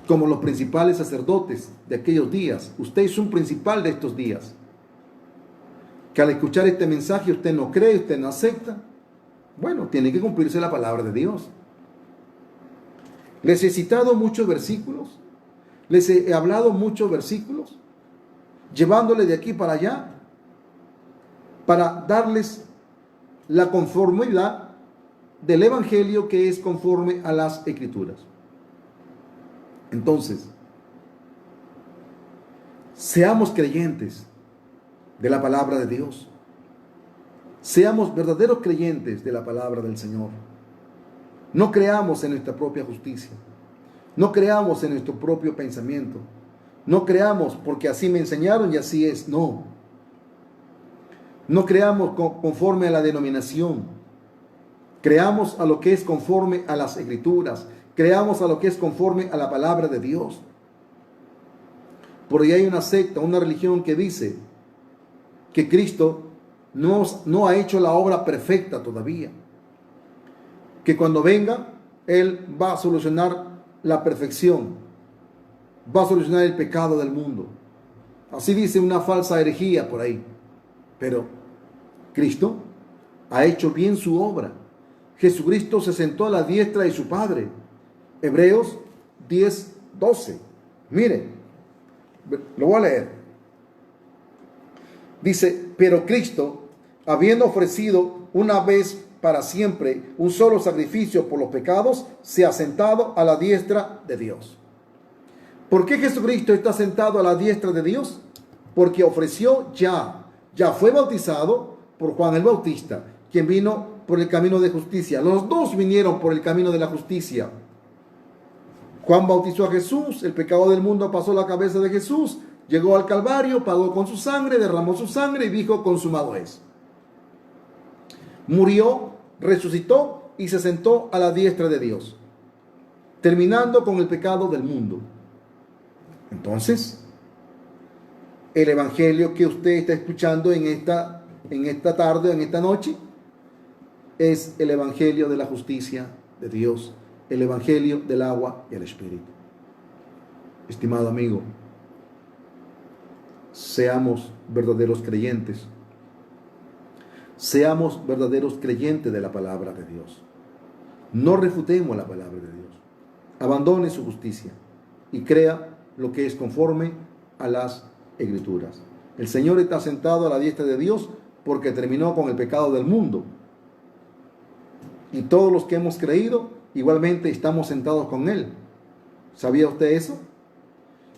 Como los principales sacerdotes de aquellos días. Usted es un principal de estos días. Que al escuchar este mensaje usted no cree, usted no acepta. Bueno, tiene que cumplirse la palabra de Dios. Les he citado muchos versículos. Les he hablado muchos versículos. Llevándole de aquí para allá. Para darles la conformidad del evangelio que es conforme a las escrituras. Entonces, seamos creyentes de la palabra de Dios. Seamos verdaderos creyentes de la palabra del Señor. No creamos en nuestra propia justicia. No creamos en nuestro propio pensamiento. No creamos porque así me enseñaron y así es. No. No creamos conforme a la denominación. Creamos a lo que es conforme a las escrituras. Creamos a lo que es conforme a la palabra de Dios. Por ahí hay una secta, una religión que dice que Cristo no ha hecho la obra perfecta todavía. Que cuando venga, Él va a solucionar la perfección. Va a solucionar el pecado del mundo. Así dice una falsa herejía por ahí. Pero Cristo ha hecho bien su obra. Jesucristo se sentó a la diestra de su Padre. Hebreos 10:12. Mire, lo voy a leer. Dice, pero Cristo, habiendo ofrecido una vez para siempre un solo sacrificio por los pecados, se ha sentado a la diestra de Dios. ¿Por qué Jesucristo está sentado a la diestra de Dios? Porque ofreció ya fue bautizado por Juan el Bautista, quien vino por el camino de justicia. Los dos vinieron por el camino de la justicia. Juan bautizó a Jesús, el pecado del mundo pasó la cabeza de Jesús, llegó al Calvario, pagó con su sangre, derramó su sangre y dijo, consumado es. Murió, resucitó y se sentó a la diestra de Dios, terminando con el pecado del mundo. Entonces, el evangelio que usted está escuchando en esta tarde, en esta noche, es el evangelio de la justicia de Dios, el evangelio del agua y el espíritu. Estimado amigo, seamos verdaderos creyentes. Seamos verdaderos creyentes de la palabra de Dios. No refutemos la palabra de Dios. Abandone su justicia y crea lo que es conforme a las Escrituras. El Señor está sentado a la diestra de Dios porque terminó con el pecado del mundo. Y todos los que hemos creído, igualmente estamos sentados con Él. ¿Sabía usted eso?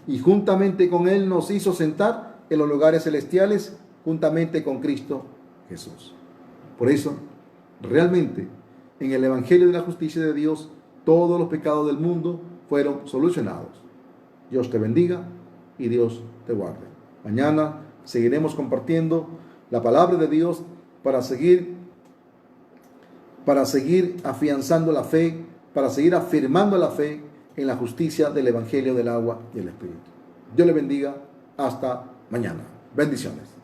Y juntamente con Él nos hizo sentar en los lugares celestiales, juntamente con Cristo Jesús. Por eso, realmente, en el Evangelio de la justicia de Dios, todos los pecados del mundo fueron solucionados. Dios te bendiga y Dios te guarde. Mañana seguiremos compartiendo la palabra de Dios para seguir afianzando la fe, para seguir afirmando la fe en la justicia del Evangelio del agua y el Espíritu. Dios le bendiga. Hasta mañana. Bendiciones.